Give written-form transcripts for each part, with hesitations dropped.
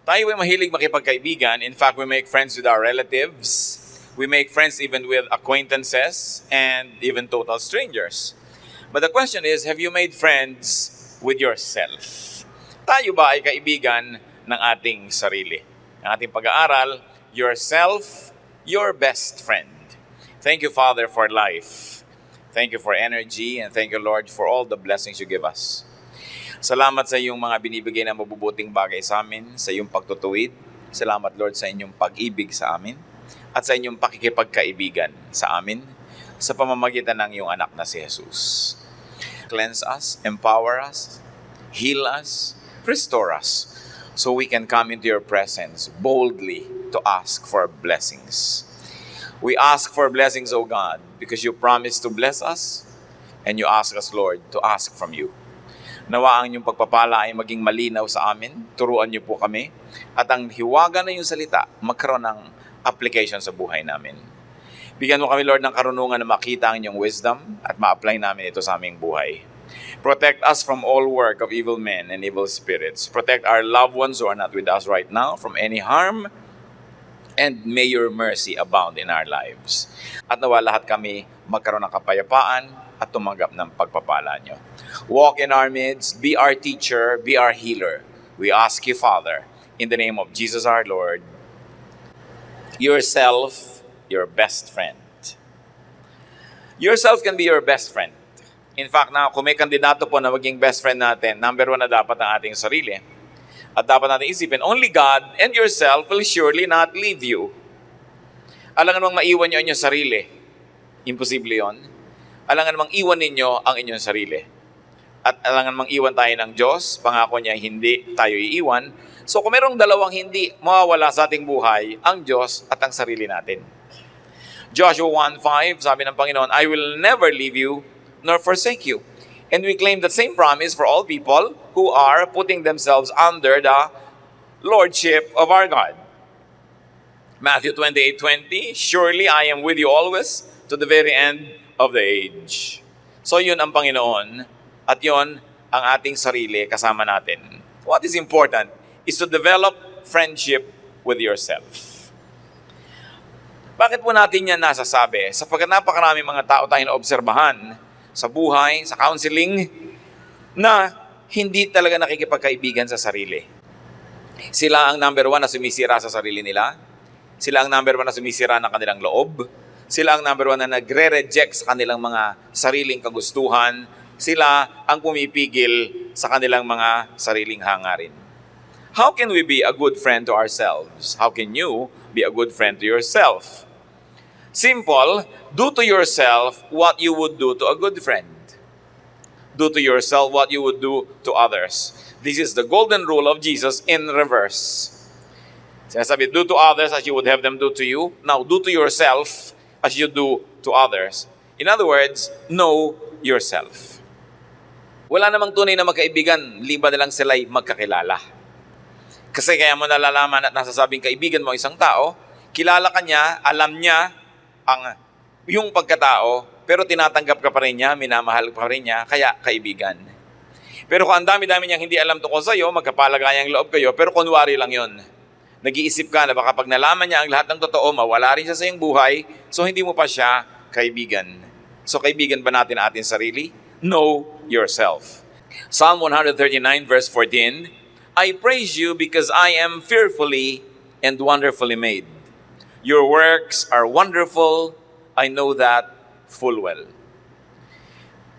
Tayo ay mahilig makipagkaibigan. In fact, we make friends with our relatives. We make friends even with acquaintances and even total strangers. But the question is, have you made friends with yourself? Tayo ba ay kaibigan ng ating sarili? Ang ating pag-aaral, yourself, your best friend. Thank you, Father, for life. Thank you for energy, and thank you, Lord, for all the blessings you give us. Salamat sa iyong mga binibigay na mabubuting bagay sa amin, sa iyong pagtutuwid. Salamat, Lord, sa inyong pag-ibig sa amin at sa inyong pakikipagkaibigan sa amin sa pamamagitan ng iyong anak na si Jesus. Cleanse us, empower us, heal us, restore us, so we can come into your presence boldly to ask for blessings. We ask for blessings, O God, because you promised to bless us, and you ask us, Lord, to ask from you. Nawa ang inyong pagpapala ay maging malinaw sa amin, turuan niyo po kami, at ang hiwaga na yung salita, magkaroon ng application sa buhay namin. Bigyan mo kami, Lord, ng karunungan na makita ang inyong wisdom at ma-apply namin ito sa aming buhay. Protect us from all work of evil men and evil spirits. Protect our loved ones who are not with us right now from any harm, and may your mercy abound in our lives. At nawa lahat kami magkaroon ng kapayapaan at tumanggap ng pagpapala niyo. Walk in our midst, be our teacher, be our healer. We ask you, Father, in the name of Jesus our Lord, yourself, your best friend. Yourself can be your best friend. In fact, kung may kandidato po na maging best friend natin, number 1 na dapat ang ating sarili. At dapat natin isipin, only God and yourself will surely not leave you. Alangan namang maiwan nyo ang inyong sarili. Imposible yon. Alangan namang iwan ninyo ang inyong sarili. At alangan namang iwan tayo ng Diyos. Pangako niya, hindi tayo iiwan. So kung merong dalawang hindi mawawala sa ating buhay, ang Diyos at ang sarili natin. Joshua 1:5, sabi ng Panginoon, I will never leave you nor forsake you. And we claim the same promise for all people who are putting themselves under the lordship of our God. Matthew 28:20, surely I am with you always to the very end of the age. So yun ang Panginoon at yun ang ating sarili kasama natin. What is important is to develop friendship with yourself. Bakit po natin yan nasasabi? Sapagkat napakarami mga tao tayong naobserbahan sa buhay, sa counseling, na hindi talaga nakikipagkaibigan sa sarili. Sila ang number 1 na sumisira sa sarili nila. Sila ang number 1 na sumisira ng kanilang loob. Sila ang number 1 na nagre-reject sa kanilang mga sariling kagustuhan. Sila ang pumipigil sa kanilang mga sariling hangarin. How can we be a good friend to ourselves? How can you be a good friend to yourself? Simple, do to yourself what you would do to a good friend. Do to yourself what you would do to others. This is the golden rule of Jesus in reverse. Sinasabi, do to others as you would have them do to you. Now, do to yourself as you do to others. In other words, know yourself. Wala namang tunay na magkaibigan, liba na lang sila'y magkakilala. Kasi kaya mo nalalaman at nasasabing kaibigan mo isang tao, kilala ka niya, alam niya ang yung pagkatao, pero tinatanggap ka pa rin niya, minamahal pa rin niya, kaya kaibigan. Pero kung ang dami-dami niyang hindi alam tungkol sa'yo, magkapalagayang loob kayo, pero kunwari lang yun. Nag-iisip ka na baka pag nalaman niya ang lahat ng totoo, mawala rin siya sa iyong buhay, so hindi mo pa siya kaibigan. So kaibigan ba natin ang ating sarili? Know yourself. Psalm 139 verse 14, I praise you because I am fearfully and wonderfully made. Your works are wonderful, I know that full well.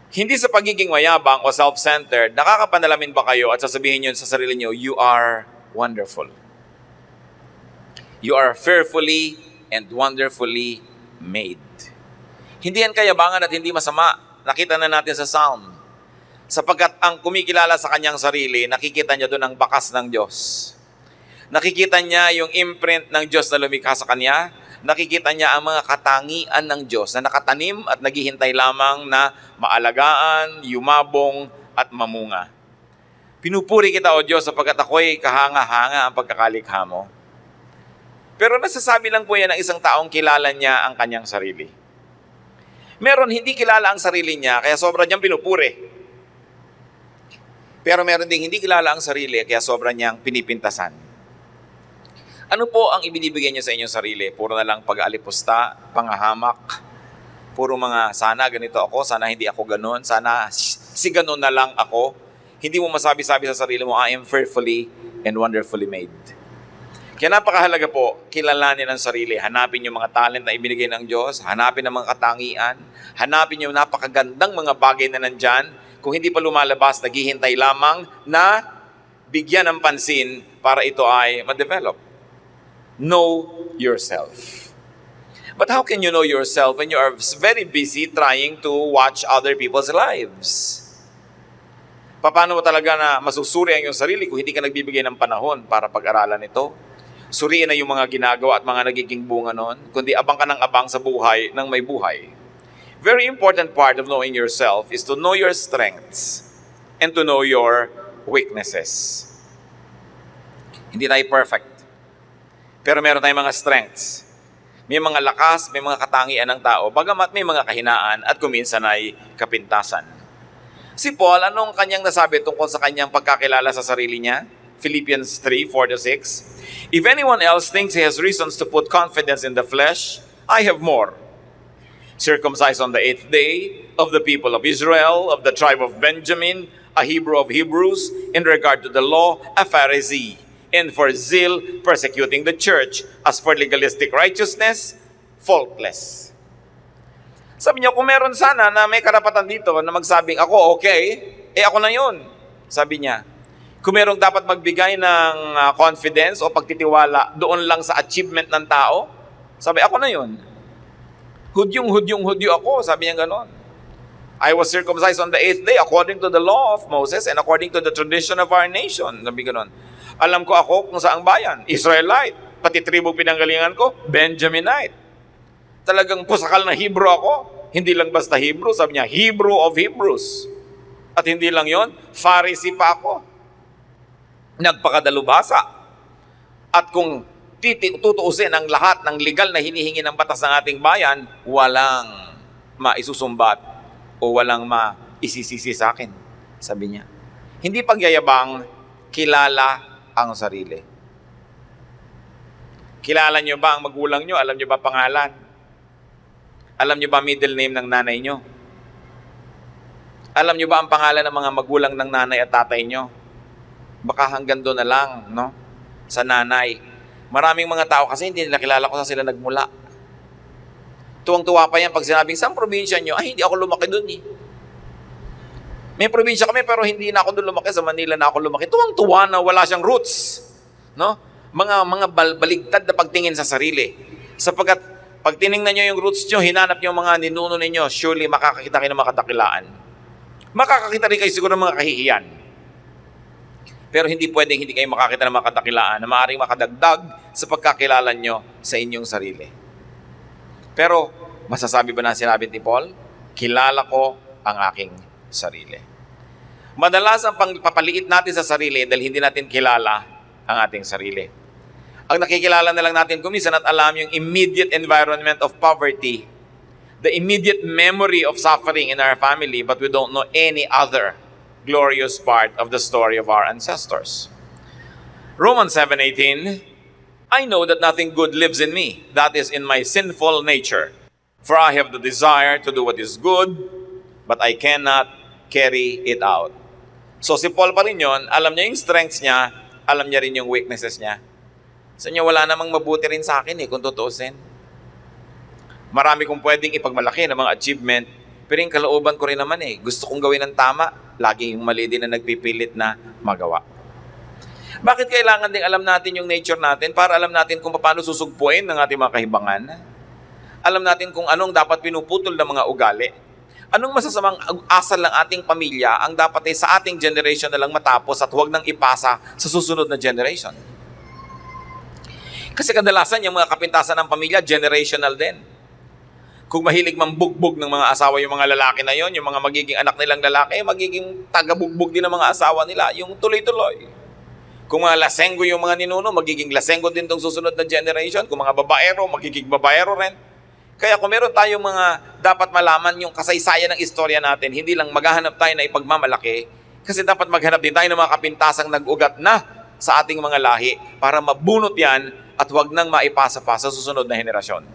Hindi sa pagiging mayabang o self-centered, nakakapanalamin ba kayo at sasabihin nyo sa sarili nyo, you are wonderful. You are fearfully and wonderfully made. Hindi yan kayabangan at hindi masama. Nakita na natin sa Psalm. Sapagkat ang kumikilala sa kanyang sarili, nakikita niya doon ang bakas ng Diyos. Nakikita niya yung imprint ng Diyos na lumikha sa kanya. Nakikita niya ang mga katangian ng Diyos na nakatanim at naghihintay lamang na maalagaan, yumabong at mamunga. Pinupuri kita, O Diyos, sapagkat ako'y kahanga-hanga ang pagkakalikha mo. Pero nasasabi lang po yan ng isang taong kilala niya ang kanyang sarili. Meron hindi kilala ang sarili niya, kaya sobra niyang pinupuri. Pero meron ding hindi kilala ang sarili, kaya sobra niyang pinipintasan. Ano po ang ibinibigay niyo sa inyong sarili? Puro na lang pag-aalipusta, pangahamak, puro mga sana ganito ako, sana hindi ako ganun, sana si ganun na lang ako. Hindi mo masabi-sabi sa sarili mo, I am fearfully and wonderfully made. Kaya napakahalaga po, kilalanin ang sarili. Hanapin yung mga talent na ibinigay ng Diyos, hanapin ang mga katangian, hanapin yung napakagandang mga bagay na nandyan. Kung hindi pa lumalabas, naghihintay lamang na bigyan ng pansin para ito ay ma-develop. Know yourself. But how can you know yourself when you are very busy trying to watch other people's lives? Paano mo talaga na masusuri ang iyong sarili kung hindi ka nagbibigay ng panahon para pag-aralan ito? Suriin na yung mga ginagawa at mga nagiging bunga nun, kundi abang ka ng abang sa buhay ng may buhay. Very important part of knowing yourself is to know your strengths and to know your weaknesses. Hindi tayo perfect. Pero meron tayong mga strengths. May mga lakas, may mga katangian ng tao, bagamat may mga kahinaan at kuminsan ay kapintasan. Si Paul, anong kanyang nasabi tungkol sa kanyang pagkakilala sa sarili niya? Philippians 3:4-6. If anyone else thinks he has reasons to put confidence in the flesh, I have more. Circumcised on the 8th day, of the people of Israel, of the tribe of Benjamin, a Hebrew of Hebrews, in regard to the law, a Pharisee, and for zeal, persecuting the church, as for legalistic righteousness, faultless. Sabi niya, kung meron sana na may karapatan dito na magsabing, ako okay, ako na yun. Sabi niya, kung merong dapat magbigay ng confidence o pagtitiwala doon lang sa achievement ng tao, sabi, ako na yun. Hudyo ako, sabi niya ganon. I was circumcised on the 8th day according to the law of Moses and according to the tradition of our nation. Sabi ganon. Alam ko ako kung saang bayan, Israelite. Pati tribo pinanggalingan ko, Benjaminite. Talagang pusakal na Hebrew ako. Hindi lang basta Hebrew, sabi niya, Hebrew of Hebrews. At hindi lang yon, Pharisee pa ako. Nagpakadalubhasa. At kung tutuusin ang lahat ng legal na hinihingi ng batas ng ating bayan, walang maisusumbat o walang maisisisi sa akin, sabi niya. Hindi pagyayabang, kilala ang sarili. Kilala niyo ba ang magulang niyo? Alam niyo ba pangalan? Alam niyo ba middle name ng nanay niyo? Alam niyo ba ang pangalan ng mga magulang ng nanay at tatay niyo? Baka hanggang doon na lang, no? Sa nanay. Maraming mga tao kasi hindi nila kilala kung saan sila nagmula. Tuwang-tuwa pa yan pag sinabing, saan probinsya nyo? Ay, hindi ako lumaki doon eh. May probinsya kami pero hindi na ako doon lumaki. Sa Manila na ako lumaki. Tuwang-tuwa na wala siyang roots. No? Mga baligtad na pagtingin sa sarili. Sapagkat pag tiningnan nyo yung roots nyo, hinanap nyo yung mga ninuno ninyo, surely makakakita kayo ng mga kadakilaan. Makakakita rin kayo siguro ng mga kahihiyan. Pero hindi pwedeng hindi kayo makakita ng mga kadakilaan na maaaring makadagdag sa pagkakilala nyo sa inyong sarili. Pero, masasabi ba na sinabi ni Paul? Kilala ko ang aking sarili. Madalas ang pagpapaliit natin sa sarili dahil hindi natin kilala ang ating sarili. Ang nakikilala na lang natin kuminsan at alam yung immediate environment of poverty, the immediate memory of suffering in our family, but we don't know any other glorious part of the story of our ancestors. Romans 7:18, I know that nothing good lives in me, that is in my sinful nature. For I have the desire to do what is good, but I cannot carry it out. So si Paul pa rin yun, alam niya yung strengths niya, alam niya rin yung weaknesses niya. Sa inyo, wala namang mabuti rin sa akin kung tutuusin. Marami kong pwedeng ipagmalaki ng mga achievement, pero yung kalooban ko rin naman gusto kong gawin ng tama, lagi yung mali din na nagpipilit na magawa. Bakit kailangan ding alam natin yung nature natin para alam natin kung paano susugpuin ng ating mga kahibangan? Alam natin kung anong dapat pinuputol ng mga ugali. Anong masasamang asal ng ating pamilya ang dapat sa ating generation na lang matapos at huwag nang ipasa sa susunod na generation. Kasi kadalasan yung mga kapintasan ng pamilya, generational din. Kung mahilig mambugbog ng mga asawa yung mga lalaki na yon, yung mga magiging anak nilang lalaki, magiging tagabugbog din ng mga asawa nila, yung tuloy-tuloy. Kung mga lasenggo yung mga ninuno, magiging lasenggo din itong susunod na generation. Kung mga babaero, magiging babaero rin. Kaya kung meron tayong mga dapat malaman yung kasaysayan ng istorya natin, hindi lang maghahanap tayo na ipagmamalaki, kasi dapat maghanap din tayo ng mga kapintasang nag-ugat na sa ating mga lahi para mabunot yan at huwag nang maipasa pa sa susunod na henerasyon.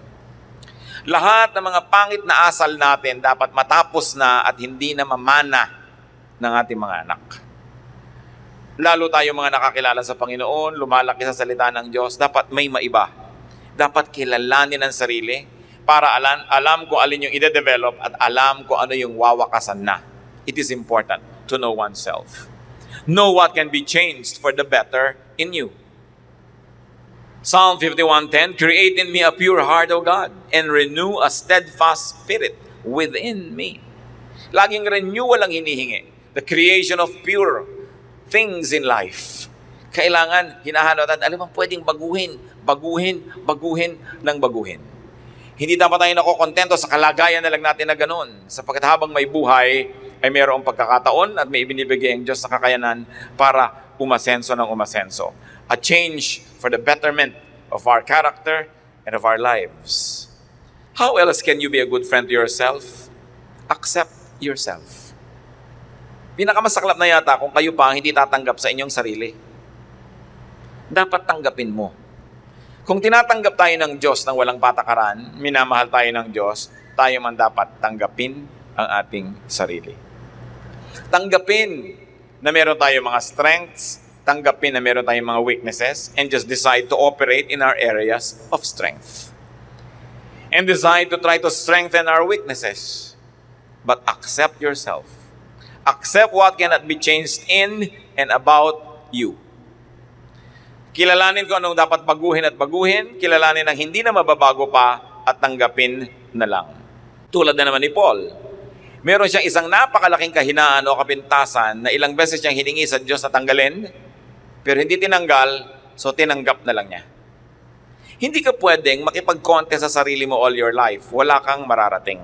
Lahat ng mga pangit na asal natin dapat matapos na at hindi na mamana ng ating mga anak. Lalo tayo mga nakakilala sa Panginoon, lumalaki sa salita ng Diyos, dapat may maiba. Dapat kilalanin ang sarili para alam kung alin yung ide-develop at alam kung ano yung wawakasan na. It is important to know oneself. Know what can be changed for the better in you. Psalm 51:10, create in me a pure heart, O God, and renew a steadfast spirit within me. Laging renewal ang hinihingi. The creation of pure things in life. Kailangan, hinahanap natin, alam mo, pwedeng baguhin ng baguhin. Hindi dapat tayo nakokontento sa kalagayan na lang natin na ganun. Sapagkat habang may buhay, ay mayroong pagkakataon at may ibinibigay ang Diyos sa kakayanan para umasenso ng umasenso. A change for the betterment of our character and of our lives. How else can you be a good friend to yourself? Accept yourself. Pinakamasaklap na yata kung kayo pa hindi tatanggap sa inyong sarili. Dapat tanggapin mo. Kung tinatanggap tayo ng Diyos ng walang patakaran, minamahal tayo ng Diyos, tayo man dapat tanggapin ang ating sarili. Tanggapin na meron tayong mga strengths, tanggapin na meron tayong mga weaknesses, and just decide to operate in our areas of strength. And decide to try to strengthen our weaknesses. But accept yourself. Accept what cannot be changed in and about you. Kilalanin kung anong dapat baguhin at baguhin, kilalanin ang hindi na mababago pa at tanggapin na lang. Tulad na naman ni Paul. Meron siyang isang napakalaking kahinaan o kapintasan na ilang beses siyang hiningi sa Diyos na tanggalin, pero hindi tinanggal, so tinanggap na lang niya. Hindi ka pwedeng makipag-contest sa sarili mo all your life. Wala kang mararating.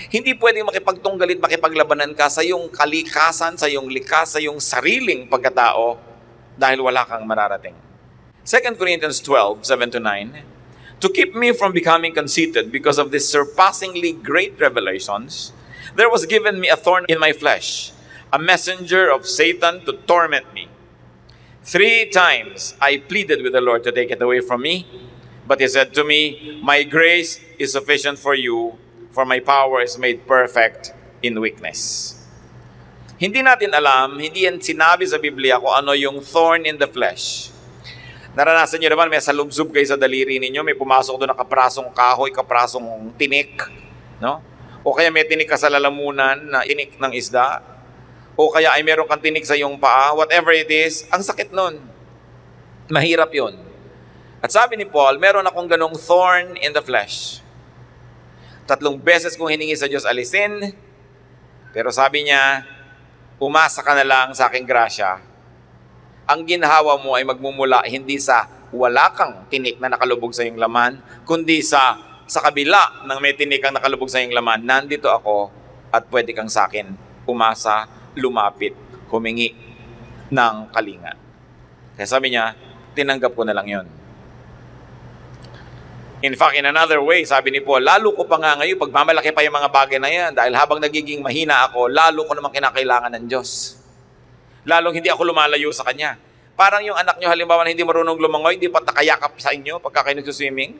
Hindi pwedeng makipagtunggalit, makipaglabanan ka sa iyong kalikasan, sa iyong likas, sa iyong sariling pagkatao dahil wala kang mararating. 2 Corinthians 12:7-9, to keep me from becoming conceited because of these surpassingly great revelations, there was given me a thorn in my flesh, a messenger of Satan to torment me. 3 times I pleaded with the Lord to take it away from me, but He said to me, my grace is sufficient for you, for my power is made perfect in weakness. Hindi natin alam, hindi yan sinabi sa Biblia kung ano yung thorn in the flesh. Naranasan nyo naman, may salubsub kayo sa daliri ninyo, may pumasok doon na kaprasong kahoy, kaprasong tinik, no? O kaya may tinik ka sa lalamunan na tinik ng isda, o kaya ay meron kang tinik sa iyong paa, whatever it is, ang sakit nun. Mahirap yun. At sabi ni Paul, meron akong ganong thorn in the flesh. 3 beses kong hiningi sa Diyos alisin, pero sabi niya, umasa ka na lang sa aking grasya. Ang ginhawa mo ay magmumula hindi sa wala kang tinik na nakalubog sa iyong laman, kundi sa kabila ng may tinik ang nakalubog sa iyong laman, nandito ako at pwede kang sa akin umasa, lumapit, humingi ng kalinga. Kaya sabi niya, tinanggap ko na lang yon. In fact, in another way, sabi ni Paul, lalo ko pa nga ngayon, pagmamalaki pa yung mga bagay na yan, dahil habang nagiging mahina ako, lalo ko naman kinakailangan ng Diyos. Lalong hindi ako lumalayo sa Kanya. Parang yung anak nyo, halimbawa na hindi marunong lumangoy, hindi pa nakayakap sa inyo pagka kayo nagsuswimming.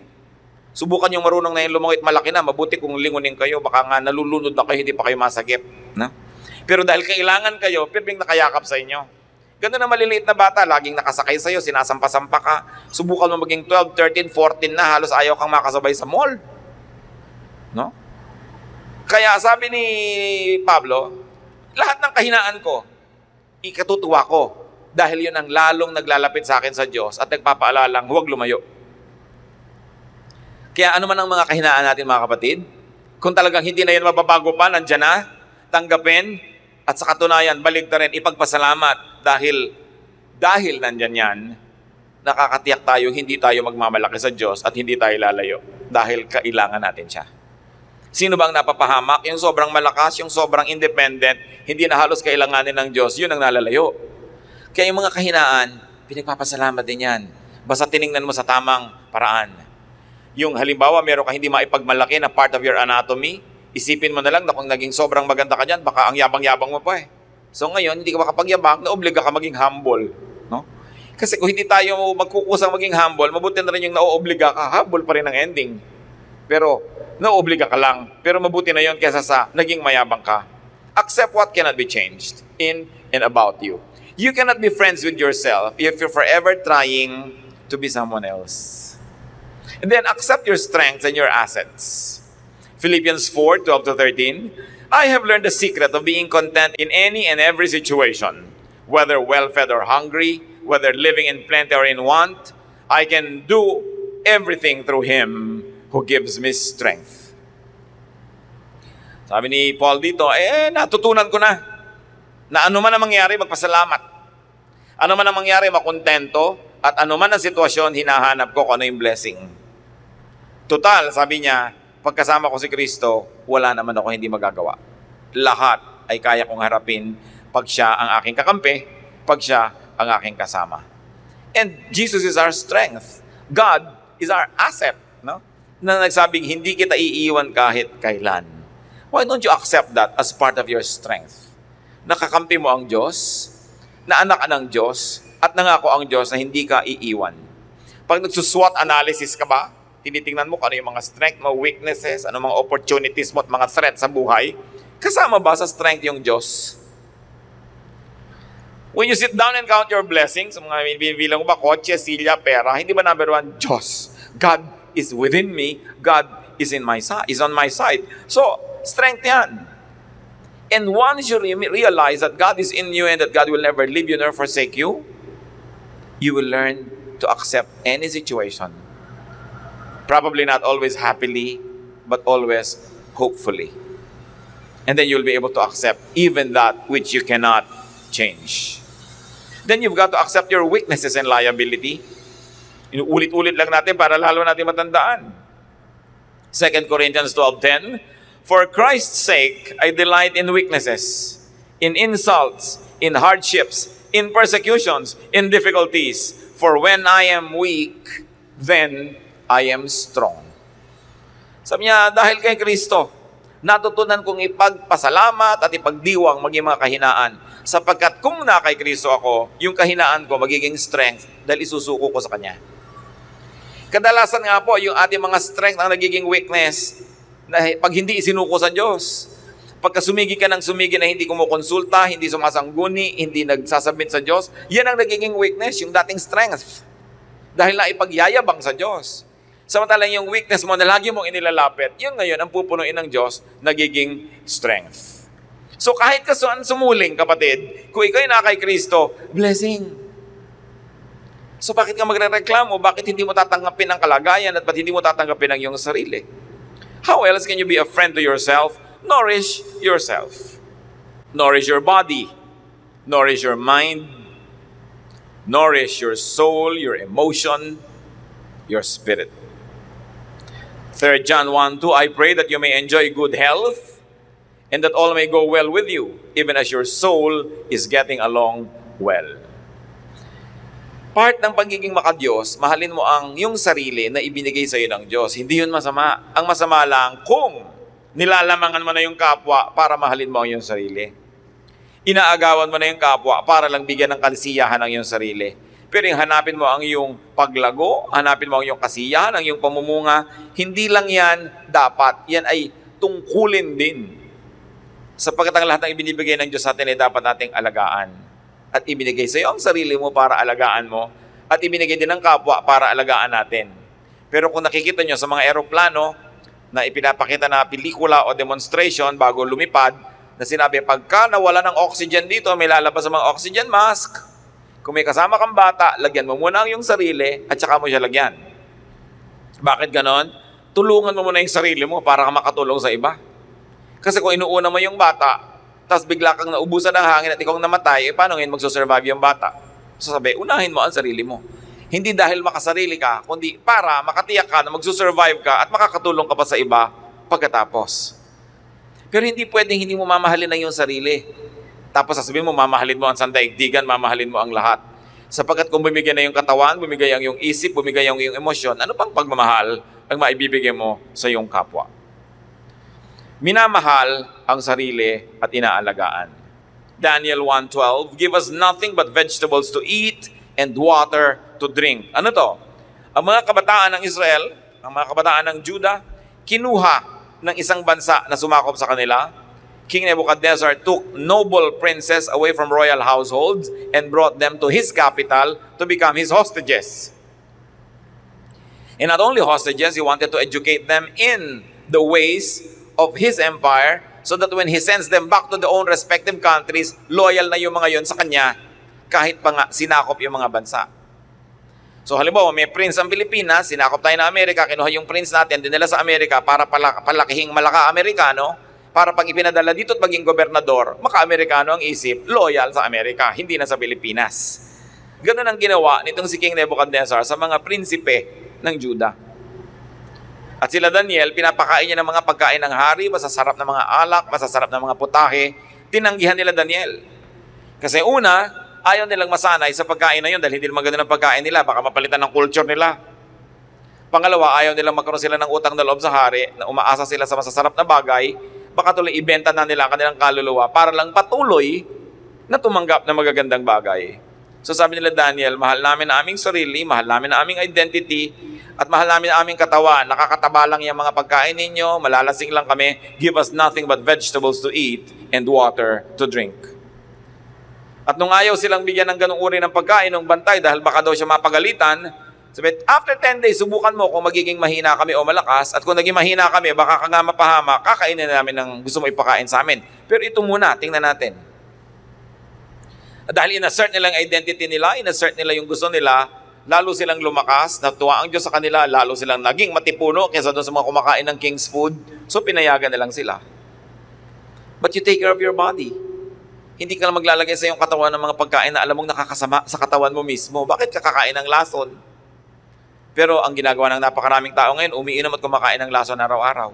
Subukan yung marunong na yung lumangoy at malaki na, mabuti kung lingunin kayo, baka nga nalulunod na kayo, hindi pa kayo masagip. No? Pero dahil kailangan kayo, pirbing nakayakap sa inyo. Ganda na maliliit na bata, laging nakasakay sa'yo, sinasampa-sampa ka. Subukan mo maging 12, 13, 14 na, halos ayaw kang makasabay sa mall. No? Kaya sabi ni Pablo, lahat ng kahinaan ko, ikatutuwa ko. Dahil yun ang lalong naglalapit sa akin sa Diyos at nagpapaalalang huwag lumayo. Kaya ano man ang mga kahinaan natin mga kapatid, kung talagang hindi na yan mababago pa, nandyan na, tanggapin, at sa katunayan, balik na rin, ipagpasalamat dahil nandyan yan, nakakatiyak tayo, hindi tayo magmamalaki sa Diyos at hindi tayo lalayo dahil kailangan natin siya. Sino bang napapahamak? Yung sobrang malakas, yung sobrang independent, hindi na halos kailanganin ng Diyos, yun ang nalalayo. Kaya yung mga kahinaan, pinagpapasalamat din yan. Basta tiningnan mo sa tamang paraan. Yung halimbawa, meron ka hindi maipagmalaki na part of your anatomy, isipin mo na lang na kung naging sobrang maganda ka dyan, baka ang yabang-yabang mo pa eh. So ngayon, hindi ka makapagyabang, naobliga ka maging humble. No? Kasi kung hindi tayo magkukusang maging humble, mabuti na rin yung nauobliga ka, humble pa rin ang ending. Pero nauobliga ka lang. Pero mabuti na yon kaysa sa naging mayabang ka. Accept what cannot be changed in and about you. You cannot be friends with yourself if you're forever trying to be someone else. And then accept your strengths and your assets. Philippians 4:12-13, I have learned the secret of being content in any and every situation, whether well-fed or hungry, whether living in plenty or in want. I can do everything through Him who gives me strength. Sabi ni Paul dito, natutunan ko na ano man ang mangyari, magpasalamat. Ano man ang mangyari, makontento. At ano man ang sitwasyon, hinahanap ko kung ano yung blessing. Total, sabi niya, pagkasama ko si Kristo, wala naman ako hindi magagawa. Lahat ay kaya kong harapin pag siya ang aking kakampi, pag siya ang aking kasama. And Jesus is our strength. God is our asset. No? Na nagsabing, hindi kita iiwan kahit kailan. Why don't you accept that as part of your strength? Nakakampi mo ang Diyos, na anak ka ng Diyos, at nangako ang Diyos na hindi ka iiwan. Pag nagsuswot analysis ka ba, tinitingnan mo kung ano yung mga strength mo, weaknesses, ano mga opportunities mo at mga threats sa buhay, kasama ba sa strength yung Diyos? When you sit down and count your blessings, mga binibilang mo ba, kotse, silya, pera, hindi ba number one, Diyos? God is within me, God is on my side. So, strength yan. And once you realize that God is in you and that God will never leave you nor forsake you, you will learn to accept any situation. Probably not always happily, but always hopefully. And then you'll be able to accept even that which you cannot change. Then you've got to accept your weaknesses and liability. Inuulit-ulit lang natin para lalo natin matandaan. 2 Corinthians 12:10, for Christ's sake, I delight in weaknesses, in insults, in hardships, in persecutions, in difficulties. For when I am weak, then I am strong. Sabi niya, dahil kay Kristo, natutunan kong ipagpasalamat at ipagdiwang maging mga kahinaan. Sapagkat kung na kay Kristo ako, yung kahinaan ko magiging strength dahil isusuko ko sa Kanya. Kadalasan nga po, yung ating mga strength ang nagiging weakness na pag hindi isinuko sa Diyos. Pagka sumigi ka ng sumigi na hindi kumukonsulta, hindi sumasangguni, hindi nagsasubmit sa Diyos, yan ang nagiging weakness, yung dating strength. Dahil na ipagyayabang sa Diyos. Samantalang yung weakness mo na lagi mong inilalapit, yun ngayon ang pupunuin ng Diyos, nagiging strength. So kahit ka sumuling, kapatid, kung ikaw'y na kay Kristo, blessing. So bakit ka magre-reklamo? Bakit hindi mo tatanggapin ang kalagayan at ba't hindi mo tatanggapin ang iyong sarili? How else can you be a friend to yourself? Nourish yourself. Nourish your body. Nourish your mind. Nourish your soul, your emotion, your spirit. 3 John 1:2, I pray that you may enjoy good health and that all may go well with you, even as your soul is getting along well. Part ng pagiging makadiyos, mahalin mo ang iyong sarili na ibinigay sa iyo ng Diyos. Hindi yun masama. Ang masama lang kung nilalamangan mo na yung kapwa para mahalin mo ang iyong sarili. Inaagawan mo na yung kapwa para lang bigyan ng kasiyahan ang iyong sarili. Pero yung hanapin mo ang iyong paglago, hanapin mo ang iyong kasiyahan, ang iyong pamumunga, hindi lang yan dapat. Yan ay tungkulin din. Sapagkat ang lahat ng ibinibigay ng Diyos sa atin ay dapat nating alagaan. At ibinigay sa iyo ang sarili mo para alagaan mo. At ibinigay din ng kapwa para alagaan natin. Pero kung nakikita nyo sa mga eroplano na ipinapakita na pelikula o demonstration bago lumipad, na sinabi, pagka nawala ng oxygen dito, may lalabas sa mga oxygen mask. Kung may kasama kang bata, lagyan mo muna ang iyong sarili at saka mo siya lagyan. Bakit ganon? Tulungan mo muna yung sarili mo para ka makatulong sa iba. Kasi kung inuuna mo yung bata, tapos bigla kang naubusan ng hangin at ikaw namatay, paano ngayon magsusurvive yung bata? So sabi, unahin mo ang sarili mo. Hindi dahil makasarili ka, kundi para makatiyak ka na magsusurvive ka at makakatulong ka pa sa iba pagkatapos. Pero hindi pwedeng hindi mo mamahalin ang iyong sarili. Tapos sasabihin mo, mamahalin mo ang sandaigdigan, mamahalin mo ang lahat. Sapagkat kung bumigay na yung katawan, bumigay ang iyong isip, bumigay ang iyong emosyon, ano pang pagmamahal ang maibibigay mo sa iyong kapwa? Minamahal ang sarili at inaalagaan. Daniel 1:12, give us nothing but vegetables to eat and water to drink. Ano to? Ang mga kabataan ng Israel, ang mga kabataan ng Judah, kinuha ng isang bansa na sumakop sa kanila. King Nebuchadnezzar took noble princes away from royal households and brought them to his capital to become his hostages. And not only hostages, he wanted to educate them in the ways of his empire so that when he sends them back to their own respective countries, loyal na yung mga yon sa kanya kahit pa nga sinakop yung mga bansa. So halimbawa, may prince ang Pilipinas, sinakop tayo na Amerika, kinuha yung prince natin, dinala sa Amerika para palakihing malaka-Amerikano, para pag ipinadala dito at maging gobernador, maka-Amerikano ang isip, loyal sa Amerika, hindi na sa Pilipinas. Ganun ang ginawa nitong si King Nebuchadnezzar sa mga prinsipe ng Judah. At sila Daniel, pinapakain niya ng mga pagkain ng hari, masasarap na mga alak, masasarap na mga putahe, tinanggihan nila Daniel. Kasi una, ayaw nilang masanay sa pagkain na yun dahil hindi maganda ng pagkain nila, baka mapalitan ng culture nila. Pangalawa, ayaw nilang magkaroon sila ng utang na loob sa hari, na umaasa sila sa masasarap na bagay, baka tuloy ibenta na nila ang kanilang kaluluwa para lang patuloy na tumanggap ng magagandang bagay. So sabi nila Daniel, mahal namin ang aming sarili, mahal namin ang aming identity, at mahal namin ang aming katawan. Nakakataba lang yung mga pagkain ninyo, malalasing lang kami, give us nothing but vegetables to eat and water to drink. At nung ayaw silang bigyan ng ganung uri ng pagkain ng bantay dahil baka daw siya mapagalitan, sabi, after 10 days, subukan mo kung magiging mahina kami o malakas, at kung naging mahina kami, baka ka nga mapahama, kakainin namin ng gusto mo ipakain sa amin. Pero ito muna, tingnan natin. Dahil in-assert nila ang identity nila, in-assert nila yung gusto nila, lalo silang lumakas, natuwa ang Diyos sa kanila, lalo silang naging matipuno kaysa doon sa mga kumakain ng king's food. So pinayagan na lang sila. But you take care of your body. Hindi ka lang maglalagay sa iyong katawan ng mga pagkain na alam mong nakakasama sa katawan mo mismo. Bakit ka kakain ng lason? Pero ang ginagawa ng napakaraming tao ngayon, umiinom at kumakain ng lason araw-araw.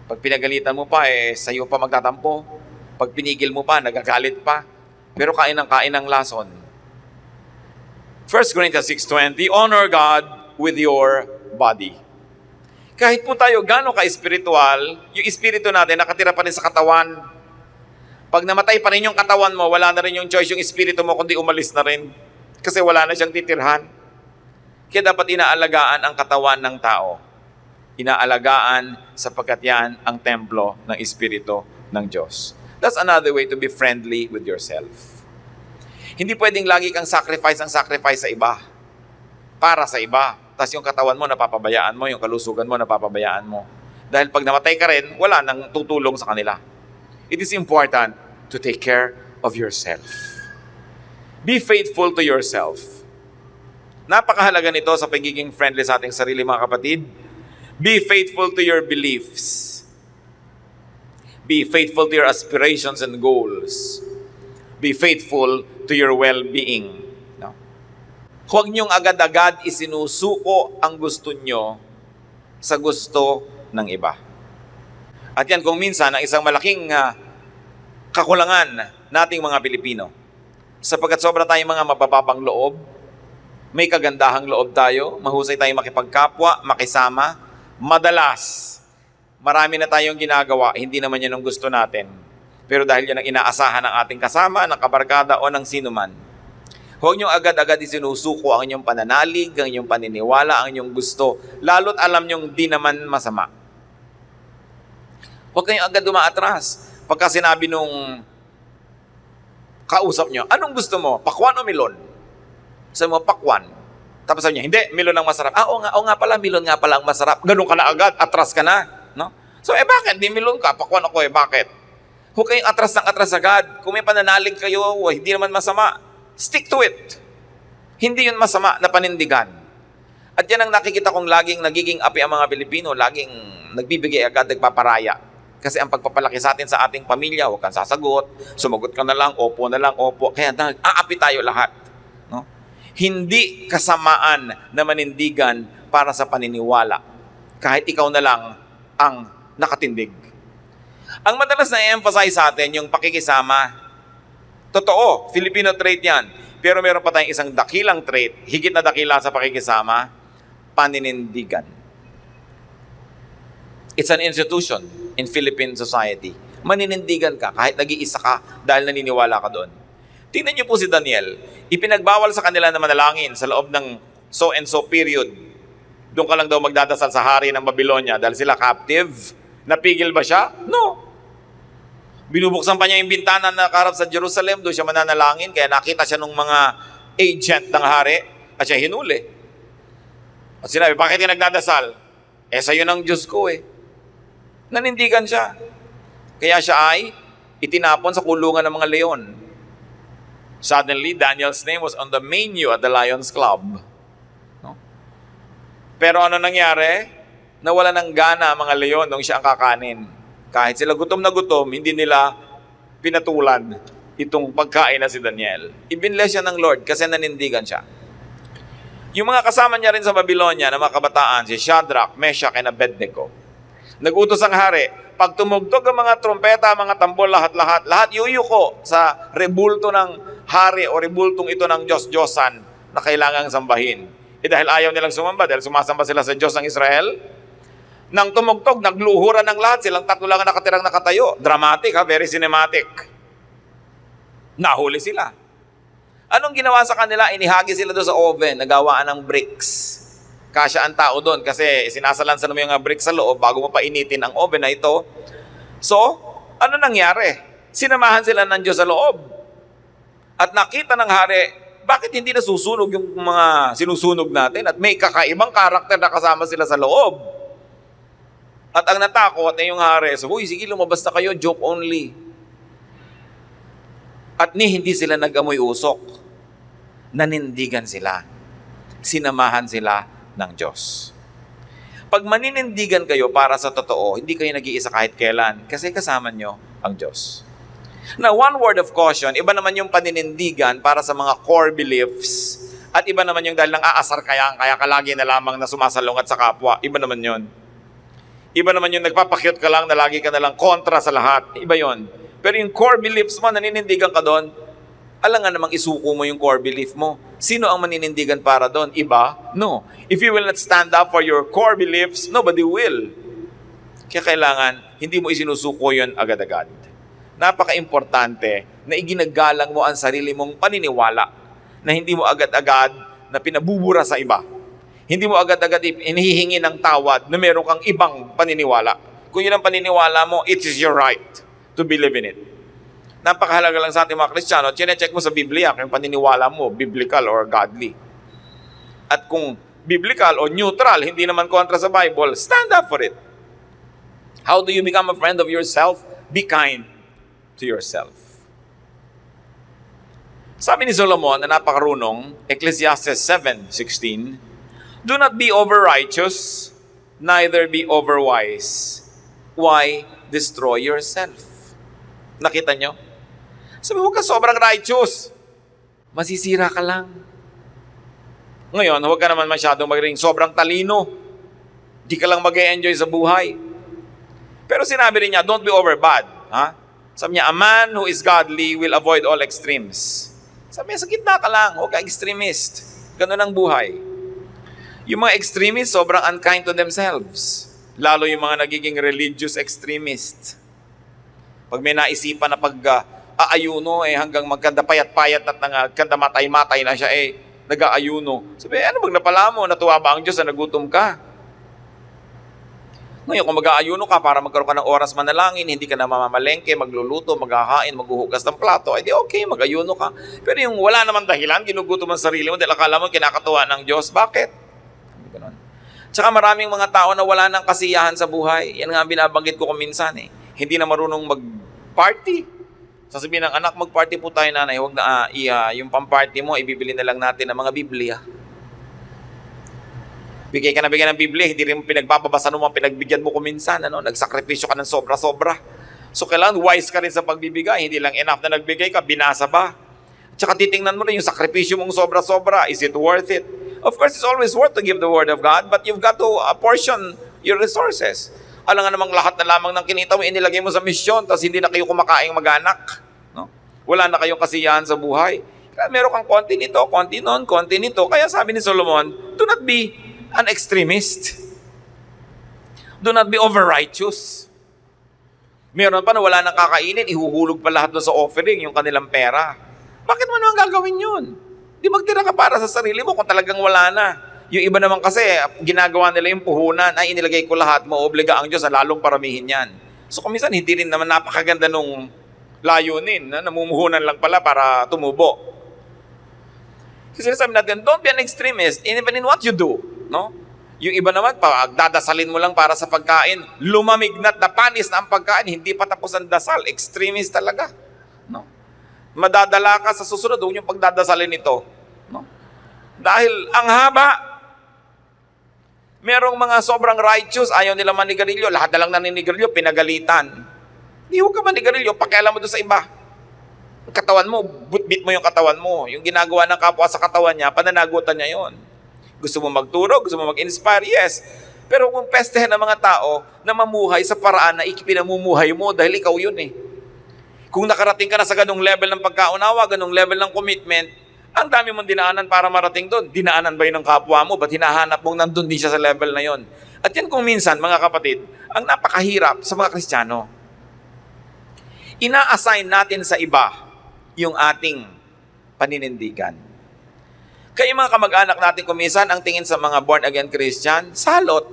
Pag pinagalitan mo pa, sa'yo pa magtatampo. Pag pinigil mo pa, nagagalit pa. Pero kain ng lason. 1 Corinthians 6:20, honor God with your body. Kahit po tayo gano'n ka-espiritual, yung espiritu natin nakatira pa rin sa katawan. Pag namatay pa rin yung katawan mo, wala na rin yung choice yung espiritu mo, kundi umalis na rin. Kasi wala na siyang titirhan. Kaya dapat inaalagaan ang katawan ng tao. Inaalagaan sapagkat yan ang templo ng espiritu ng Diyos. That's another way to be friendly with yourself. Hindi pwedeng lagi kang sacrifice sa iba. Para sa iba. Tapos yung katawan mo, napapabayaan mo. Yung kalusugan mo, napapabayaan mo. Dahil pag namatay ka rin, wala nang tutulong sa kanila. It is important to take care of yourself. Be faithful to yourself. Napakahalaga nito sa pagiging friendly sa ating sarili, mga kapatid. Be faithful to your beliefs. Be faithful to your aspirations and goals. Be faithful to your well-being. No? Huwag niyong agad-agad isinusuko ang gusto niyo sa gusto ng iba. At yan kung minsan ang isang malaking kakulangan nating mga Pilipino. Sapagkat sobra tayong mga mabababang loob, may kagandahang loob tayo, mahusay tayong makipagkapwa, makisama, madalas, marami na tayong ginagawa, hindi naman yan ang gusto natin. Pero dahil yan ang inaasahan ng ating kasama, ng kabarkada o ng sinuman, huwag niyong agad-agad isinusuko ang inyong pananalig, ang inyong paniniwala, ang inyong gusto, lalo't alam niyong di naman masama. Huwag kayong agad dumaatras. Pagka sinabi nung kausap niyo, anong gusto mo? Pakwan o milon? Sabi mo, pakwan. Tapos sabi niya, hindi, milon ang masarap. Oo nga pala, milon nga pala ang masarap. Ganun ka na agad, atras ka na. No? So, bakit? Di milon ka, pakwan ako bakit? Huwag kayong atras ng atras agad. Kung may pananalig kayo, hindi naman masama. Stick to it. Hindi yun masama na panindigan. At yan ang nakikita kong laging nagiging api ang mga Pilipino, laging nagbibigay agad, nagpaparaya. Kasi ang pagpapalaki sa atin sa ating pamilya, huwag kang sasagot, sumagot ka na lang, opo. Kaya aapi tayo lahat. No? Hindi kasamaan na manindigan para sa paniniwala. Kahit ikaw na lang ang nakatindig. Ang madalas na-emphasize sa atin, yung pakikisama. Totoo, Filipino trait yan. Pero meron pa tayong isang dakilang trait, higit na dakila sa pakikisama, paninindigan. It's an institution in Philippine society. Maninindigan ka kahit nag-iisa ka dahil naniniwala ka doon. Tingnan niyo po si Daniel. Ipinagbawal sa kanila na manalangin sa loob ng so and so period. Doon ka lang daw magdadasal sa hari ng Babylonia dahil sila captive. Napigil ba siya? No. Binubuksan pa niya yung bintana na karap sa Jerusalem, doon siya mananalangin, kaya nakita siya ng mga agent ng hari at siya hinuli. At sinabi, bakit ka nagdadasal? Sa'yo ng Diyos ko eh. Nanindigan siya. Kaya siya ay itinapon sa kulungan ng mga leon. Suddenly, Daniel's name was on the menu at the Lions Club. No? Pero ano nangyari? Nawala ng gana ang mga leon nung siya ang kakanin. Kahit sila gutom na gutom, hindi nila pinatulan itong pagkain na si Daniel. Ibinless siya ng Lord kasi nanindigan siya. Yung mga kasama niya rin sa Babylonia na mga kabataan, si Shadrach, Meshach, and Abednego. Nagutos ang hari, pag tumugtog ang mga trompeta, mga tambol, lahat yuyuko sa rebulto ng hari o rebultong ito ng Diyos-Diyosan na kailangang sambahin. Dahil ayaw nilang sumamba, dahil sumasamba sila sa Diyos ng Israel, nang tumugtog, nagluhuran ng lahat, silang tatlo lang ang nakatirang nakatayo. Dramatic very cinematic. Nahuli sila. Anong ginawa sa kanila? Inihagi sila doon sa oven, nagawaan ng bricks. Kasya ang tao doon kasi sinasalansan mo yung bricks sa loob bago mo painitin ang oven na ito. So, ano nangyari? Sinamahan sila ng Diyos sa loob. At nakita ng hari, bakit hindi nasusunog yung mga sinusunog natin at may kakaibang karakter na kasama sila sa loob? At ang natakot ay yung hari, so, sige, lumabas na kayo, joke only. At hindi sila nag-amoy usok. Nanindigan sila. Sinamahan sila ng Diyos. Pag maninindigan kayo para sa totoo, hindi kayo nag-iisa kahit kailan kasi kasama nyo ang Diyos. Now, one word of caution, iba naman yung paninindigan para sa mga core beliefs at iba naman yung dahil nang aasar kaya ka lagi na lamang na sumasalungat sa kapwa. Iba naman yun. Iba naman yung nagpapakyut ka lang na lagi ka na lang kontra sa lahat. Iba yun. Pero yung core beliefs mo, naninindigan ka doon, alangan namang isuko mo yung core belief mo. Sino ang maninindigan para doon? Iba? No. If you will not stand up for your core beliefs, nobody will. Kaya kailangan, hindi mo isinusuko yun agad-agad. Napaka-importante na iginagalang mo ang sarili mong paniniwala na hindi mo agad-agad na pinabubura sa iba. Hindi mo agad-agad inihihingi ng tawad na meron kang ibang paniniwala. Kung yun ang paniniwala mo, it is your right to believe in it. Napakahalaga lang sa ating mga Kristiyano, chine-check mo sa Biblia kung paniniwala mo, biblical or godly. At kung biblical o neutral, hindi naman kontra sa Bible, stand up for it. How do you become a friend of yourself? Be kind to yourself. Sabi ni Solomon na napakarunong, Ecclesiastes 7:16, do not be over-righteous, neither be over-wise. Why destroy yourself? Nakita nyo? Sabi, huwag ka sobrang righteous. Masisira ka lang. Ngayon, huwag ka naman masyadong maging sobrang talino. Di ka lang mag-enjoy sa buhay. Pero sinabi rin niya, don't be overbad. Ha? Sabi niya, a man who is godly will avoid all extremes. Sabi niya, sa gitna ka lang, huwag ka extremist. Ganun ang buhay. Yung mga extremists, sobrang unkind to themselves. Lalo yung mga nagiging religious extremists. Pag may naisipan na pag-aayuno, hanggang magkanda payat-payat at nagkanda matay-matay na siya, nag-aayuno. Sabi, ano bang napala mo? Natuwa ba ang Diyos na nagutom ka? Ngayon, kung mag-aayuno ka para magkaroon ka ng oras manalangin, hindi ka na mamamalengke, magluluto, magkakain, maghuhugas ng plato, di okay, mag-ayuno ka. Pero yung wala naman dahilan, ginugutom ang sarili mo dahil akala mo kinakatuwa ng Diyos, bakit? Ganun. Tsaka maraming mga tao na wala ng kasiyahan sa buhay. Yan nga ang binabanggit ko minsan Hindi na marunong mag-party. Sasabihin ng anak, mag-party po tayo nanay. Huwag na, yung pang-party mo, ibibili na lang natin ng mga Biblia. Bigay ka na bigyan ng Biblia, hindi rin mo pinagbabasa ng mga pinagbigyan mo kuminsan. Nagsakripisyo ka ng sobra-sobra. So kailangan wise ka rin sa pagbibigay. Hindi lang enough na nagbigay ka, binasa ba? Tsaka titingnan mo rin yung sakripisyo mong sobra-sobra. Is it worth it? Of course, it's always worth to give the Word of God, but you've got to apportion your resources. Alam nga namang lahat na lamang ng kinita mo, inilagay mo sa misyon, tapos hindi na kayo kumakaing mag-anak. No? Wala na kayong kasiyahan sa buhay. Kaya meron kang konti nito, konti noon, konti nito. Kaya sabi ni Solomon, do not be an extremist. Do not be over-righteous. Meron pa na wala nang kakainin, ihuhulog pa lahat doon sa offering, yung kanilang pera. Bakit mo naman gagawin yun? Di magtira ka para sa sarili mo kung talagang wala na. Yung iba naman kasi, ginagawa nila yung puhunan, ay inilagay ko lahat, maobliga ang Diyos na lalong paramihin yan. So kung minsan, hindi rin naman napakaganda nung layunin, na namumuhunan lang pala para tumubo. Kasi sabi natin, don't be an extremist, even in what you do. No? Yung iba naman, pag dadasalin mo lang para sa pagkain, lumamignat na panis na ang pagkain, hindi pa tapos ang dasal, extremist talaga. No? Madadala ka sa susunod, huwag yung pagdadasalin ito. No? Dahil ang haba, merong mga sobrang righteous, ayaw nila manigarilyo, lahat na lang naninigarilyo, pinagalitan. Hindi huwag ka manigarilyo, pakialam mo doon sa iba. Ang katawan mo, butbit mo yung katawan mo. Yung ginagawa ng kapwa sa katawan niya, pananagutan niya yon. Gusto mo magturo, gusto mo mag-inspire, yes. Pero kung pestehan ng mga tao na mamuhay sa paraan na ikipinamumuhay mo dahil ikaw yun eh. Kung nakarating ka na sa ganung level ng pagkaunawa, ganung level ng commitment, ang dami mong dinaanan para marating doon. Dinaanan ba yun ng kapwa mo? Ba't hinahanap mong nandun din siya sa level na yon? At yan kung minsan, mga kapatid, ang napakahirap sa mga Kristiyano. Ina-assign natin sa iba yung ating paninindigan. Kaya mga kamag-anak natin kung minsan, ang tingin sa mga born-again Christian, salot.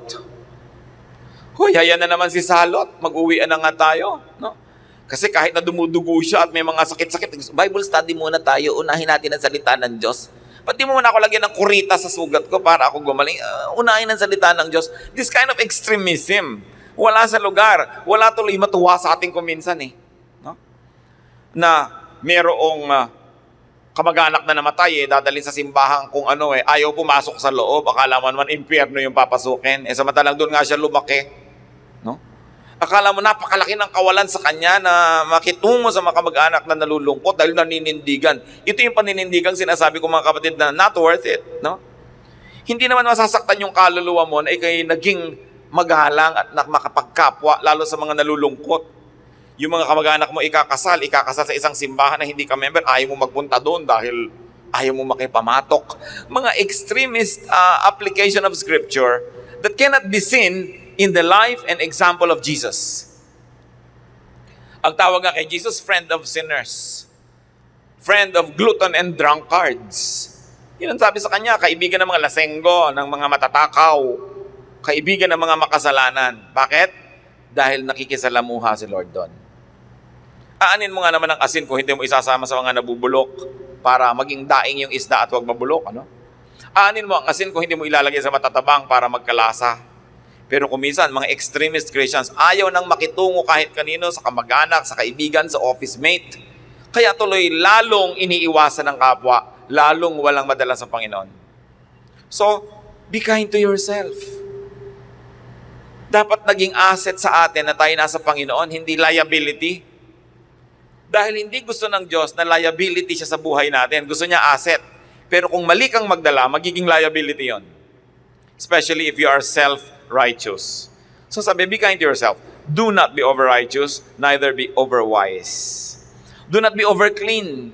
Hoy, hayan na naman si salot. Mag-uwian na nga tayo. No? Kasi kahit na dumudugo siya at may mga sakit-sakit, Bible study muna tayo, unahin natin ang salita ng Diyos. Pati mo muna ako lagyan ng kurita sa sugat ko para ako gumaling, unahin ang salita ng Diyos. This kind of extremism, wala sa lugar, wala tuloy matuwa sa ating kuminsan eh. No? Na merong kamag-anak na namatay dadalhin sa simbahan kung ano ayaw pumasok sa loob, akala mo naman impyerno yung papasukin. Samantalang doon nga siya lumaki. No? Akala mo napakalaki ng kawalan sa kanya na makitungo sa mga kamag-anak na nalulungkot dahil naninindigan. Ito yung paninindigang sinasabi ko mga kapatid na not worth it. No? Hindi naman masasaktan yung kaluluwa mo na ikay naging magalang at makapagkapwa lalo sa mga nalulungkot. Yung mga kamag-anak mo ikakasal sa isang simbahan na hindi ka member, ayaw mo magpunta doon dahil ayaw mo makipamatok. Mga extremist application of Scripture that cannot be seen in the life and example of Jesus. Ang tawag nga kay Jesus, friend of sinners. Friend of glutton and drunkards. Yun ang sabi sa kanya, kaibigan ng mga lasenggo, ng mga matatakaw, kaibigan ng mga makasalanan. Bakit? Dahil nakikisalamuha si Lord doon. Aanin mo nga naman ang asin kung hindi mo isasama sa mga nabubulok para maging daing yung isda at huwag mabulok. Ano? Aanin mo ang asin kung hindi mo ilalagay sa matatabang para magkalasa. Pero kung minsan, mga extremist Christians, ayaw nang makitungo kahit kanino sa kamag-anak, sa kaibigan, sa office mate. Kaya tuloy lalong iniiwasan ng kapwa, lalong walang madala sa Panginoon. So, be kind to yourself. Dapat naging asset sa atin na tayo nasa Panginoon, hindi liability. Dahil hindi gusto ng Diyos na liability siya sa buhay natin. Gusto niya asset. Pero kung mali kang magdala, magiging liability yon. Especially if you are self-righteous. So sabi, be kind to yourself. Do not be over-righteous, neither be over-wise. Do not be over-clean.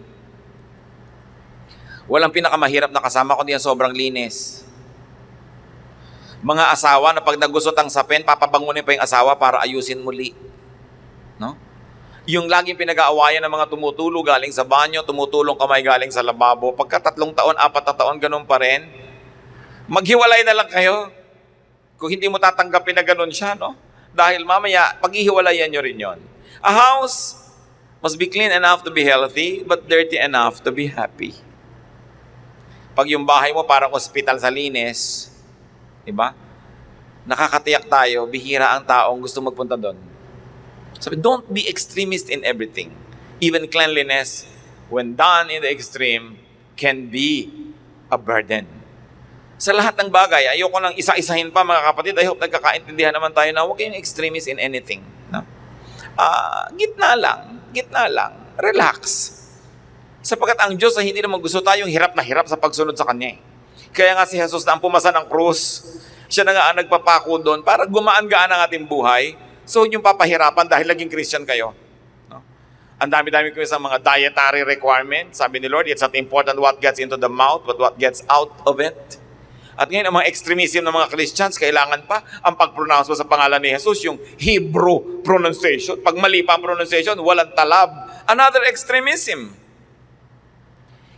Walang pinakamahirap na kasama kundi ang sobrang linis. Mga asawa na pag nagusot ang sapin, papabangunin pa yung asawa para ayusin muli. No? Yung laging pinag-aawayan ng mga tumutulong galing sa banyo, tumutulong kamay galing sa lababo. Pagka 3 taon, 4 na taon, ganun pa rin. Maghiwalay na lang kayo. Kung hindi mo tatanggapin na ganun siya, no? Dahil mamaya, paghihiwalayan nyo rin yon. A house must be clean enough to be healthy, but dirty enough to be happy. Pag yung bahay mo parang ospital sa linis, diba? Nakakatiyak tayo, bihira ang taong gusto magpunta doon. Sabi, don't be extremist in everything. Even cleanliness, when done in the extreme, can be a burden. Sa lahat ng bagay, ayoko nang isa-isahin pa mga kapatid. I hope nagkakaintindihan naman tayo na huwag kayong extremist in anything. No? Gitna lang, relax. Sapagkat ang Diyos ay hindi naman gusto tayong hirap na hirap sa pagsunod sa Kanya. Kaya nga si Jesus na ang pumasa ng krus, siya na nga ang nagpapako doon para gumaan-gaan ang ating buhay. So yung papahirapan dahil naging Christian kayo. No? Ang dami-dami ko sa mga dietary requirements. Sabi ni Lord, it's not important what gets into the mouth, but what gets out of it. At ngayon, ang mga extremism ng mga Christians, kailangan pa ang pag-pronounce mo sa pangalan ni Jesus, yung Hebrew pronunciation. Pag mali pa ang pronunciation, walang talab. Another extremism.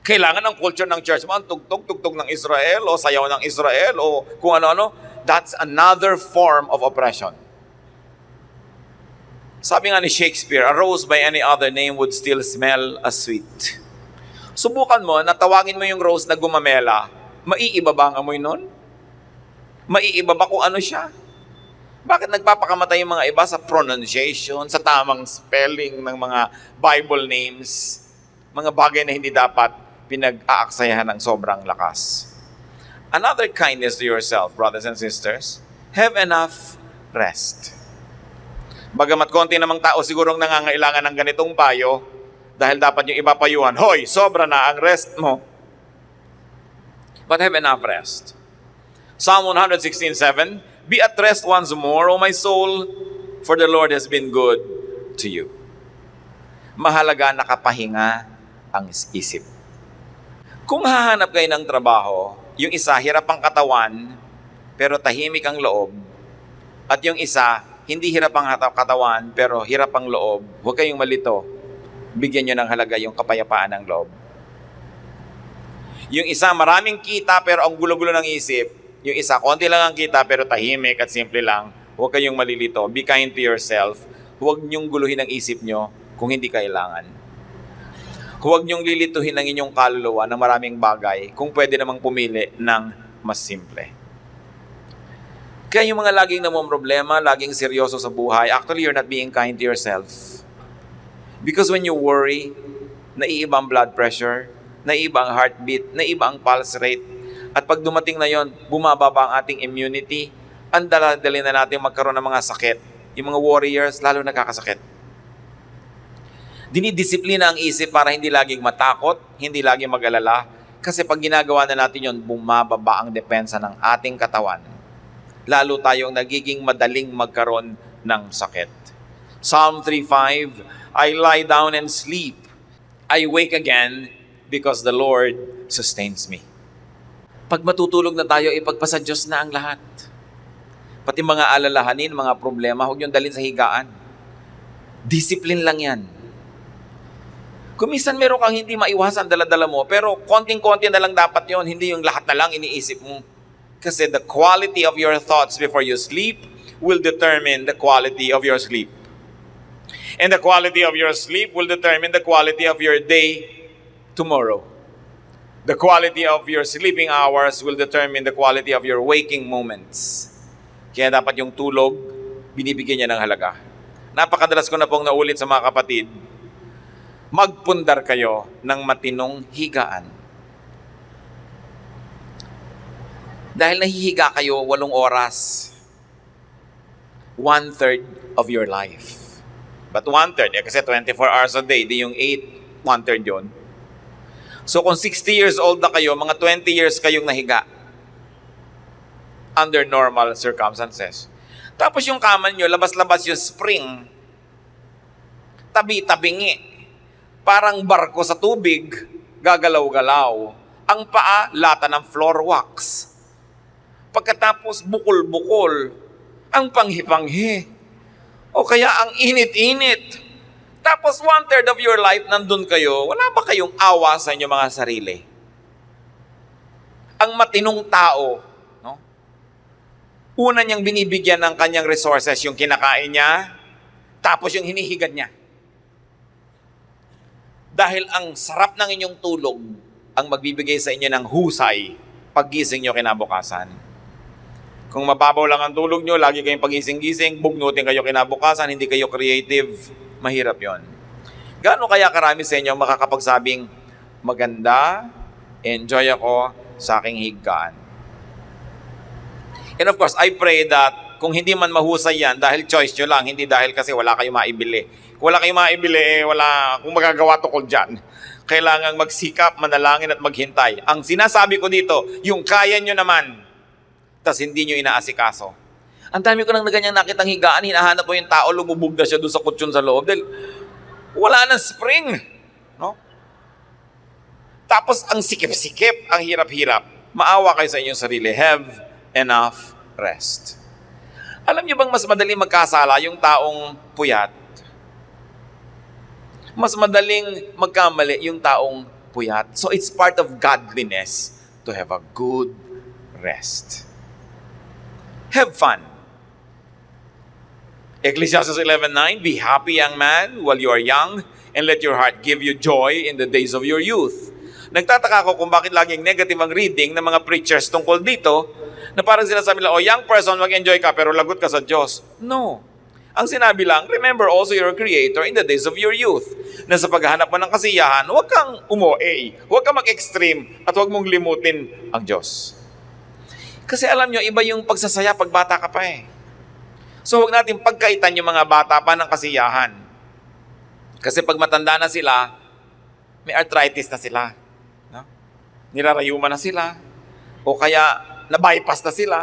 Kailangan ng culture ng church mo, ang tugtog ng Israel, o sayaw ng Israel, o kung ano-ano. That's another form of oppression. Sabi nga ni Shakespeare, a rose by any other name would still smell as sweet. Subukan mo, natawagin mo yung rose na gumamela, maiiba ba ang amoy nun? Maiiba ba kung ano siya? Bakit nagpapakamatay yung mga iba sa pronunciation, sa tamang spelling ng mga Bible names, mga bagay na hindi dapat pinag-aaksayahan ng sobrang lakas? Another kindness to yourself, brothers and sisters, have enough rest. Bagamat konti namang tao sigurong nangangailangan ng ganitong payo, dahil dapat yung iba payuhan, hoy, sobra na ang rest mo. But have enough rest. Psalm 116:7, be at rest once more, O my soul, for the Lord has been good to you. Mahalaga nakapahinga ang isip. Kung hahanap kayo ng trabaho, yung isa hirap ang katawan, pero tahimik ang loob. At yung isa, hindi hirap ang katawan, pero hirap ang loob. Huwag kayong malito. Bigyan nyo ng halaga yung kapayapaan ng loob. Yung isa, maraming kita, pero ang gulo-gulo ng isip. Yung isa, konti lang ang kita, pero tahimik at simple lang. Huwag kayong malilito. Be kind to yourself. Huwag nyong guluhin ang isip nyo kung hindi kailangan. Huwag nyong lilituhin ang inyong kaluluwa ng maraming bagay kung pwede namang pumili ng mas simple. Kaya yung mga laging namumroblema, laging seryoso sa buhay, actually you're not being kind to yourself. Because when you worry, naiiba ang blood pressure, naiiba ang heartbeat, naiiba ang pulse rate, at pag dumating na yon, bumababa ang ating immunity, ang dali na natin magkaroon ng mga sakit. Yung mga warriors, lalo nagkakasakit. Dinidisiplina ang isip para hindi laging matakot, hindi laging mag-alala, kasi pag ginagawa na natin yon, bumababa ang depensa ng ating katawan. Lalo tayong nagiging madaling magkaroon ng sakit. Psalm 3:5, I lie down and sleep. I wake again because the Lord sustains me. Pag matutulog na tayo, ipagpasa Diyos na ang lahat. Pati mga alalahanin, mga problema, huwag niyong dalhin sa higaan. Discipline lang yan. Kung minsan meron kang hindi maiwasan dala-dala mo, pero konting-konti na lang dapat yon, hindi yung lahat na lang iniisip mo. Kasi the quality of your thoughts before you sleep will determine the quality of your sleep. And the quality of your sleep will determine the quality of your day tomorrow. The quality of your sleeping hours will determine the quality of your waking moments. Kaya dapat yung tulog, binibigyan niya ng halaga. Napakadalas ko na pong naulit sa mga kapatid, magpundar kayo ng matinong higaan. Dahil nahihiga kayo 8 oras, 1/3 of your life. But 1/3, kasi 24 hours a day, di yung 8, 1/3 yun. So kung 60 years old na kayo, mga 20 years kayong nahiga under normal circumstances. Tapos yung kama nyo, labas-labas yung spring, tabi-tabingi. Parang barko sa tubig, gagalaw-galaw. Ang paa, lata ng floor wax. Pagkatapos, bukol-bukol. Ang panghi-panghi. O kaya ang init-init. Tapos 1/3 of your life, nandun kayo, wala ba kayong awa sa inyong mga sarili? Ang matinong tao, no? Una niyang binibigyan ng kanyang resources, yung kinakain niya, tapos yung hinihigad niya. Dahil ang sarap ng inyong tulog, ang magbibigay sa inyo ng husay, paggising niyo kinabukasan. Kung mababaw lang ang tulog niyo, lagi kayong pagising-gising, bugnutin kayo kinabukasan, hindi kayo creative, mahirap yon. Gaano kaya karami sa inyo makakapagsabing, maganda, enjoy ako sa aking higaan. And of course, I pray that kung hindi man mahusay yan, dahil choice nyo lang, hindi dahil kasi wala kayong maibili. Kung wala kayong maibili, wala kung magagawa tukol dyan. Kailangan magsikap, manalangin at maghintay. Ang sinasabi ko dito, yung kaya nyo naman, tas hindi nyo inaasikaso. Ang dami ko nang naganyang nakitang higaan, hinahanap mo yung tao, lumubog na siya doon sa kutsyon sa loob. Dahil wala nang spring. No? Tapos ang sikip-sikip, ang hirap-hirap. Maawa kayo sa inyong sarili. Have enough rest. Alam niyo bang mas madaling magkasala yung taong puyat? Mas madaling magkamali yung taong puyat. So it's part of godliness to have a good rest. Have fun. Ecclesiastes 11:9, be happy, young man, while you are young, and let your heart give you joy in the days of your youth. Nagtataka ako kung bakit laging negative ang reading ng mga preachers tungkol dito, na parang sinasabi nila, young person, mag-enjoy ka, pero lagot ka sa Diyos. No. Ang sinabi lang, remember also your Creator in the days of your youth. Na sa paghahanap mo ng kasiyahan, huwag kang umo-A, huwag kang mag-extreme, at huwag mong limutin ang Diyos. Kasi alam nyo, iba yung pagsasaya pag bata ka pa eh. So huwag natin pagkaitan yung mga bata pa ng kasiyahan. Kasi pag matanda na sila, may arthritis na sila. No? Nirarayuma na sila. O kaya na-bypass na sila.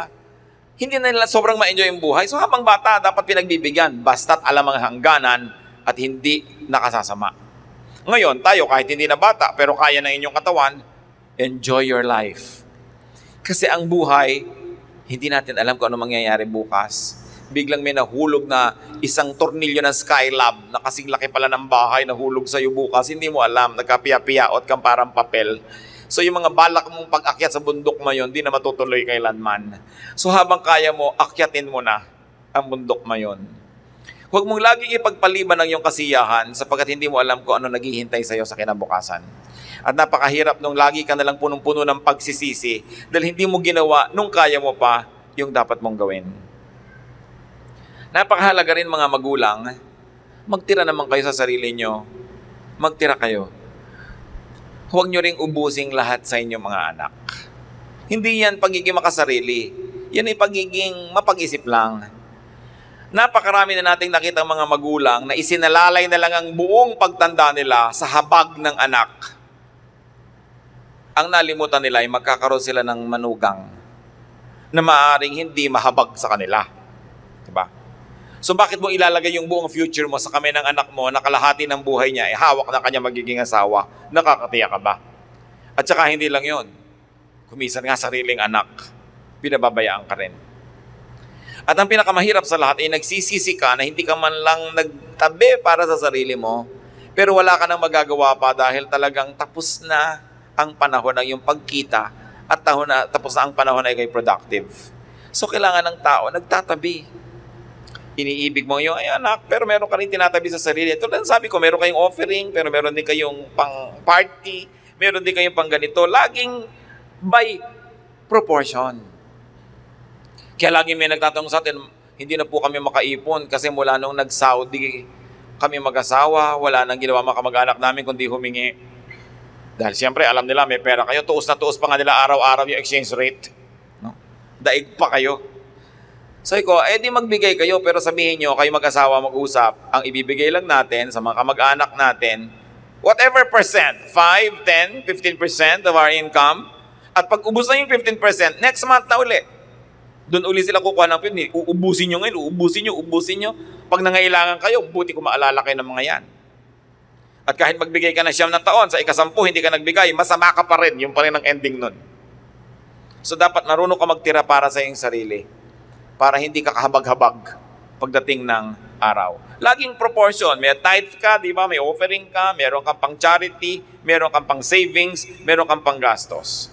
Hindi na nila sobrang ma-enjoy yung buhay. So habang bata, dapat pinagbibigyan. Basta't alam ang hangganan at hindi nakasasama. Ngayon, tayo kahit hindi na bata, pero kaya na inyong katawan, enjoy your life. Kasi ang buhay, hindi natin alam kung ano mangyayari bukas. Biglang may nahulog na isang tornilyo ng Skylab na kasing laki pala ng bahay, nahulog sa'yo bukas, hindi mo alam, nagkapiya-piyaot kang parang papel. So yung mga balak mong pag-akyat sa bundok mayon, di na matutuloy kailanman. So habang kaya mo, akyatin mo na ang bundok mayon. Huwag mong laging ipagpaliban ng iyong kasiyahan sapagkat hindi mo alam kung ano naghihintay sa'yo sa kinabukasan. At napakahirap nung lagi ka nalang punong-puno ng pagsisisi dahil hindi mo ginawa nung kaya mo pa yung dapat mong gawin. Napakahalaga rin mga magulang, magtira naman kayo sa sarili nyo. Magtira kayo. Huwag nyo ring ubusing lahat sa inyong mga anak. Hindi yan pagiging makasarili. Yan ay pagiging mapag-isip lang. Napakarami na nating nakitang mga magulang na isinalalay na lang ang buong pagtanda nila sa habag ng anak. Ang nalimutan nila ay magkakaroon sila ng manugang na maaaring hindi mahabag sa kanila. Diba? So bakit mo ilalagay yung buong future mo sa kamay ng anak mo na kalahati ng buhay niya ay hawak na kanya magiging asawa? Nakakatiya ka ba? At saka hindi lang yon. Kumisan nga sariling anak, pinababayaan ka rin. At ang pinakamahirap sa lahat ay nagsisisi ka na hindi ka man lang nagtabi para sa sarili mo, pero wala ka nang magagawa pa dahil talagang tapos na ang panahon ng iyong pagkita at tapos na ang panahon ay kay productive. So kailangan ng tao nagtatabi. Iniibig mo yung anak, pero meron ka rin tinatabi sa sarili. Ito lang sabi ko, meron kayong offering, pero meron din kayong pang party, meron din kayong pang ganito. Laging by proportion. Kaya laging may nagtatanong sa atin, hindi na po kami makaipon kasi mula nung nag-Saudi kami mag-asawa, wala nang ginawa mga kamag-anak namin kundi humingi. Dahil siyempre, alam nila, may pera kayo, tuos na tuos pa nga nila araw-araw yung exchange rate. No? Daig pa kayo. Sabi ko, di magbigay kayo, pero sabihin nyo, kayo mag-asawa mag-usap, ang ibibigay lang natin sa mga kamag-anak natin, whatever percent, 5, 10, 15% of our income, at pag ubus na yung 15%, next month na uli. Doon uli sila kukuha ng 15%, uubusin nyo ngayon, uubusin nyo. Pag nangailangan kayo, buti kung maalala kayo ng mga yan. At kahit magbigay ka ng 9 na taon, sa ika-10 hindi ka nagbigay, masama ka pa rin, yung pa rin ang ending nun. So dapat marunong ka magtira para sa iyong sarili. Para hindi ka kahabag-habag pagdating ng araw. Laging proportion. May tithe ka, di ba? May offering ka, meron kang pang charity, meron kang pang savings, meron kang pang gastos.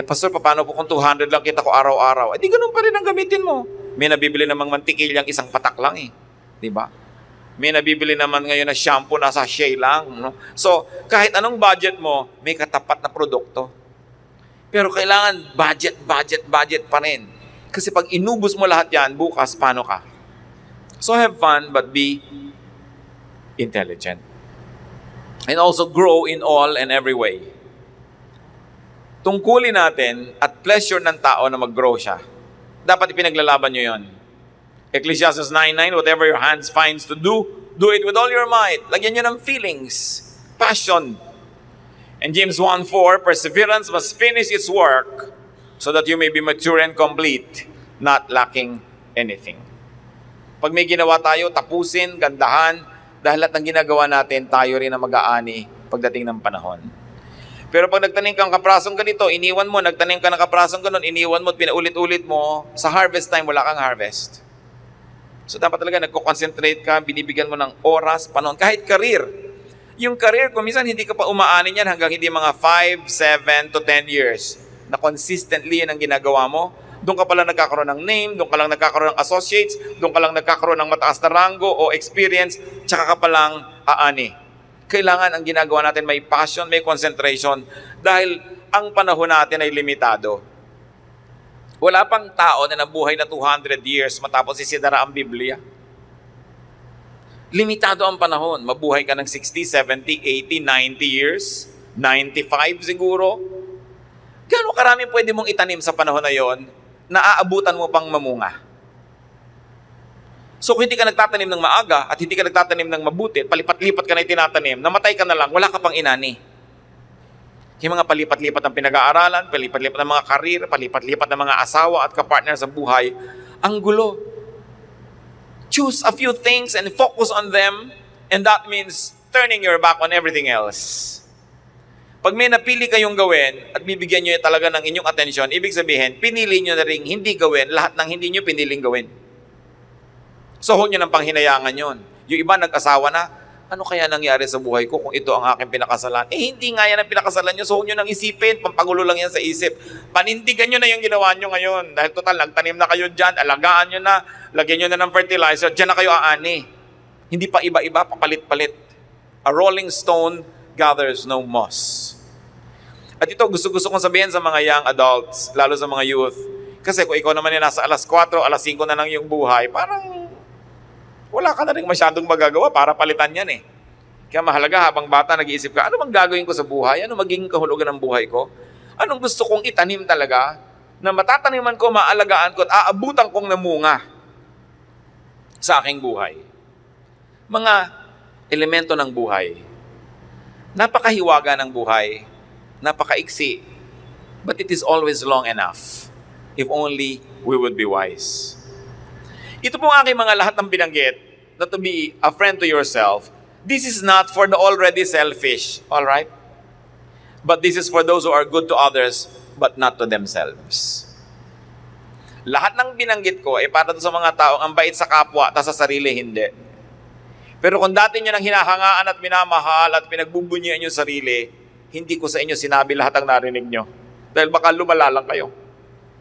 Pastor, paano po kung 200 lang kita ko araw-araw? Di ganun pa rin ang gamitin mo. May nabibili namang mantikilyang isang patak lang eh. Di ba? May nabibili naman ngayon na shampoo na sachet lang. No? So, kahit anong budget mo, may katapat na produkto. Pero kailangan budget pa rin. Kasi pag inubos mo lahat yan, bukas, paano ka? So have fun, but be intelligent. And also grow in all and every way. Tungkulin natin at pleasure ng tao na mag-grow siya. Dapat ipinaglalaban nyo yun. Ecclesiastes 9:9, whatever your hands finds to do, do it with all your might. Lagyan nyo ng feelings, passion. And James 1:4, perseverance must finish its work so that you may be mature and complete, not lacking anything. Pag may ginawa tayo, tapusin, gandahan, dahil lahat ng ginagawa natin, tayo rin ang mag-aani pagdating ng panahon. Pero pag nagtanim kang kaprasong ganito, iniwan mo, nagtanim ka ng kaprasong ganon, iniwan mo at pinaulit-ulit mo, sa harvest time, wala kang harvest. So dapat talaga nagko-concentrate ka, binibigyan mo ng oras, panahon, kahit career. Yung career ko, minsan hindi ka pa umaanin yan hanggang hindi mga 5, 7 to 10 years na consistently yan ang ginagawa mo. Doon ka pala nagkakaroon ng name, doon ka lang nagkakaroon ng associates, doon ka lang nagkakaroon ng mataas na rango o experience, tsaka ka palang aani. Kailangan ang ginagawa natin may passion, may concentration, dahil ang panahon natin ay limitado. Wala pang tao na nabuhay na 200 years matapos isinara ang Biblia. Limitado ang panahon. Mabuhay ka ng 60, 70, 80, 90 years, 95 siguro. Gaano karami pwede mong itanim sa panahon na yon na aabutan mo pang mamunga? So kung hindi ka nagtatanim ng maaga at hindi ka nagtatanim ng mabuti, palipat-lipat ka na itinatanim, namatay ka na lang, wala ka pang inani. Yung mga palipat-lipat ng pinag-aaralan, palipat-lipat ng mga karir, palipat-lipat ng mga asawa at kapartner sa buhay, ang gulo. Choose a few things and focus on them, and that means turning your back on everything else. Pag may napili kayong gawin at bibigyan nyo talaga ng inyong atensyon, ibig sabihin, pinili nyo na rin hindi gawin lahat ng hindi nyo piniling gawin. So, huwag nyo ng panghinayangan yon. Yung iba nag-asawa na, ano kaya nangyari sa buhay ko kung ito ang aking pinakasalan? Hindi nga yan ang pinakasalan nyo, so huwag nyo nang isipin, pampagulo lang yan sa isip. Panindigan nyo na yung ginawa nyo ngayon. Dahil total, nagtanim na kayo dyan, alagaan nyo na, lagyan nyo na ng fertilizer, dyan na kayo aani. Hindi pa iba-iba, papalit-palit. A rolling stone gathers no moss. At ito, gusto-gusto kong sabihin sa mga young adults, lalo sa mga youth, kasi kung ikaw naman nasa alas 4, alas 5 na lang yung buhay, parang wala ka na rin masyadong magagawa para palitan yan eh. Kaya mahalaga habang bata nag-iisip ka, ano bang gagawin ko sa buhay? Ano magiging kahulugan ng buhay ko? Anong gusto kong itanim talaga na matataniman ko, maalagaan ko at aabutan kong namunga sa aking buhay? Mga elemento ng buhay. Napakahiwaga ng buhay, napakaiksi, but it is always long enough if only we would be wise. Ito pong aking mga lahat ng binanggit na to be a friend to yourself, this is not for the already selfish, all right? But this is for those who are good to others, but not to themselves. Lahat ng binanggit ko ay para sa mga taong ang bait sa kapwa, ta sa sarili hindi. Pero kung dati nyo nang hinahangaan at minamahal at pinagbubunyian yung sarili, hindi ko sa inyo sinabi lahat ang narinig nyo. Dahil baka lumala lang kayo.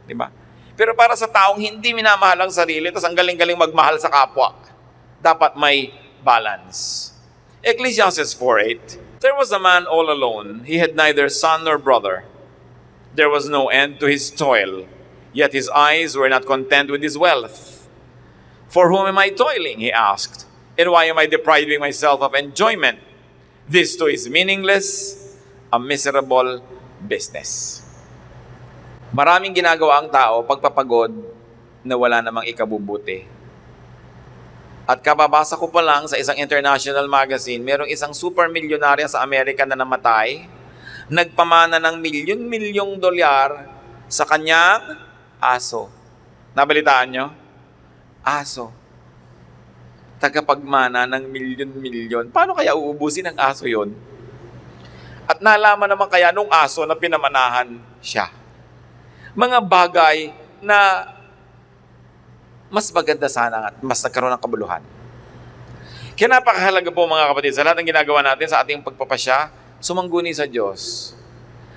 Di ba? Pero para sa taong hindi minamahal ang sarili, tapos ang galing-galing magmahal sa kapwa, dapat may balance. Ecclesiastes 4:8, there was a man all alone. He had neither son nor brother. There was no end to his toil, yet his eyes were not content with his wealth. For whom am I toiling? He asked. And why am I depriving myself of enjoyment? This too is meaningless, a miserable business. Maraming ginagawa ang tao pagpapagod na wala namang ikabubuti. At kababasa ko pa lang sa isang international magazine, merong isang super milyonarya sa Amerika na namatay, nagpamana ng milyon-milyong dolyar sa kanyang aso. Nabalitaan nyo? Aso. Tagapagmana ng milyon-milyon. Paano kaya uubusin ng aso yon? At nalaman naman kaya nung aso na pinamanahan siya. Mga bagay na mas maganda sana at mas nagkaroon ng kabuluhan. Kaya napakahalaga po mga kapatid, sa lahat ng ginagawa natin sa ating pagpapasya, sumangguni sa Diyos.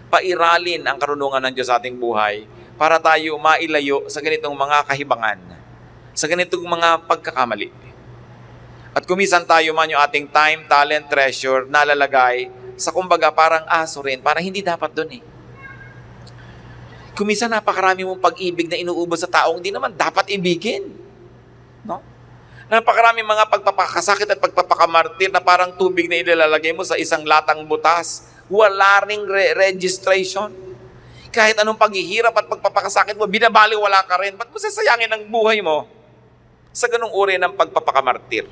Pairalin ang karunungan ng Diyos sa ating buhay para tayo mailayo sa ganitong mga kahibangan, sa ganitong mga pagkakamali. At kumisan tayo man yung ating time, talent, treasure, nalalagay sa kumbaga parang aso rin, parang hindi dapat dun eh. Kumisan napakarami mong pag-ibig na inuubos sa taong hindi naman dapat ibigin. No? Napakarami mga pagpapakasakit at pagpapakamartir na parang tubig na ilalagay mo sa isang latang butas. Wala ring registration. Kahit anong paghihirap at pagpapakasakit mo, binabaliwala ka rin. Ba't mo sasayangin ang buhay mo sa ganung uri ng pagpapakamartir?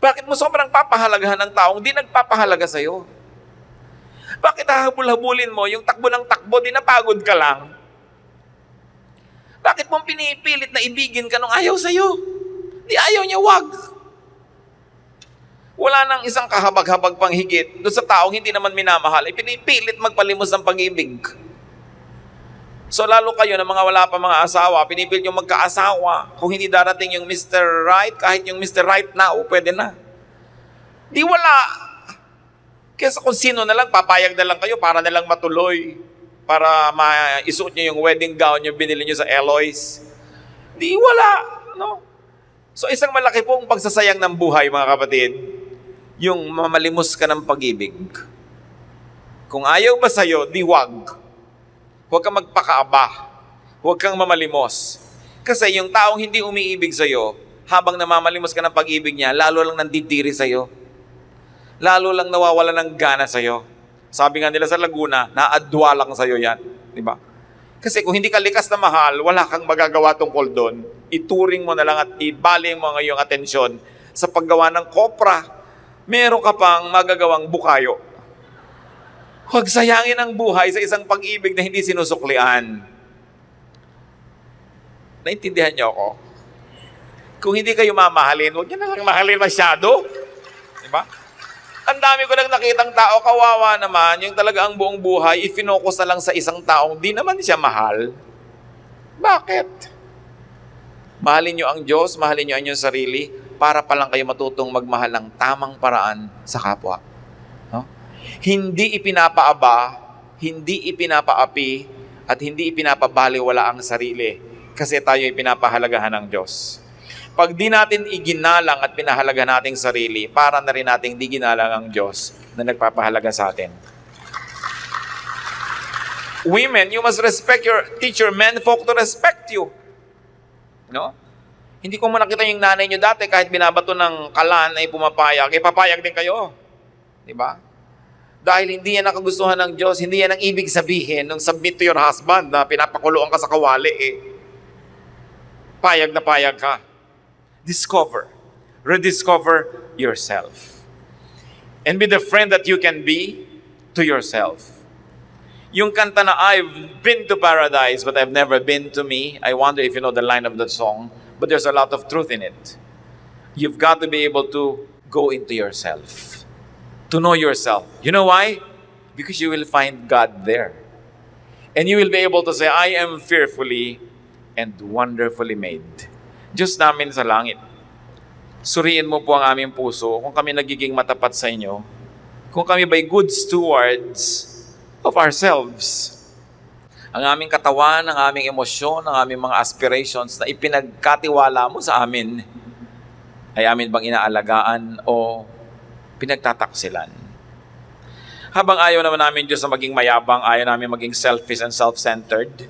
Bakit mo sobrang papahalagahan ng taong di nagpapahalaga sa'yo? Bakit hahabol-habulin mo yung takbo ng takbo, di napagod ka lang? Bakit mong pinipilit na ibigin ka nung ayaw sa'yo? Di ayaw niya, wag. Wala nang isang kahabag-habag pang higit doon sa taong hindi naman minamahal, pinipilit magpalimos ng pag-ibig. So lalo kayo na mga wala pa mga asawa, pinipilit yung magkaasawa. Kung hindi darating yung Mr. Right, kahit yung Mr. Right now, pwede na. Di wala. Kesa kung sino na lang, papayag na lang kayo para na lang matuloy, para maisuot nyo yung wedding gown yung binili nyo sa Eloise. Di wala, no? So isang malaki pong pagsasayang ng buhay, mga kapatid, yung mamalimos ka ng pag-ibig. Kung ayaw ba sa'yo, di wag. Huwag kang magpakaaba. Huwag kang mamalimos. Kasi yung taong hindi umiibig sa'yo, habang namamalimos ka ng pag-ibig niya, lalo lang nandidiri sa'yo. Lalo lang nawawala ng gana sa'yo. Sabi nga nila sa Laguna, naadwa lang sa'yo yan. Di ba? Kasi kung hindi ka likas na mahal, wala kang magagawa tungkol doon. Ituring mo na lang at ibali mo ang iyong atensyon sa paggawa ng kopra. Meron ka pang magagawang bukayo. Huwag sayangin ang buhay sa isang pag-ibig na hindi sinusuklian. Naintindihan niyo ako? Kung hindi kayo mamahalin, huwag niyo na lang mahalin masyado. Diba? Ang dami ko lang nakitang tao, kawawa naman, yung talaga ang buong buhay, ifinokus na lang sa isang taong di naman siya mahal. Bakit? Mahalin niyo ang Diyos, mahalin niyo ang inyong sarili, para pa lang kayo matutong magmahal ng tamang paraan sa kapwa. No? Hindi ipinapaaba, hindi ipinapaapi, at hindi ipinapabaliwala ang sarili kasi tayo ay pinapahalagahan ng Diyos. Pag di natin iginalang at pinahalaga nating sarili, para na rin nating di ginalang ang Diyos na nagpapahalaga sa atin. Women, you must teach your men folk to respect you. No? Hindi ko mo nakita yung nanay nyo dati, kahit binabato ng kalan ay pumapayag, papayag din kayo. Diba? Dahil hindi yan nakagustuhan ng Diyos, hindi yan ang ibig sabihin nung submit to your husband na pinapakuluan ka sa kawali payag na payag ka. Rediscover yourself. And be the friend that you can be to yourself. Yung kanta na, I've been to paradise, but I've never been to me. I wonder if you know the line of that song, but there's a lot of truth in it. You've got to be able to go into yourself. To know yourself. You know why? Because you will find God there. And you will be able to say, I am fearfully and wonderfully made. Diyos namin sa langit, suriin mo po ang aming puso kung kami nagiging matapat sa inyo, kung kami ba'y good stewards of ourselves. Ang aming katawan, ang aming emosyon, ang aming mga aspirations na ipinagkatiwala mo sa amin, ay amin bang inaalagaan o pinagtataksilan? Habang ayaw naman namin Diyos na maging mayabang, ayaw namin maging selfish and self-centered,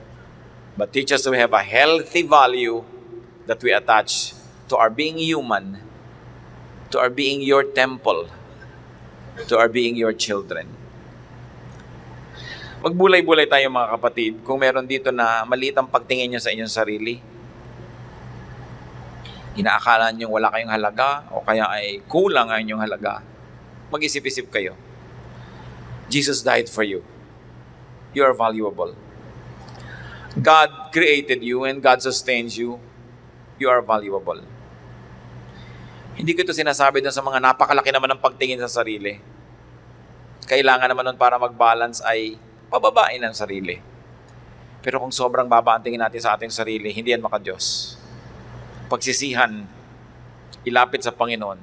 but teach us to have a healthy value that we attach to our being human, to our being your temple, to our being your children. Magbulay-bulay tayo mga kapatid kung meron dito na maliit ang pagtingin nyo sa inyong sarili. Inaakala nyo wala kayong halaga o kaya ay kulang ang inyong halaga. Mag-isip-isip kayo. Jesus died for you. You are valuable. God created you and God sustains you. You are valuable. Hindi ko ito sinasabi dun sa mga napakalaki naman ng pagtingin sa sarili. Kailangan naman nun para mag-balance ay pababain ang sarili. Pero kung sobrang baba ang tingin natin sa ating sarili, hindi yan maka-Diyos. Pagsisihan, ilapit sa Panginoon,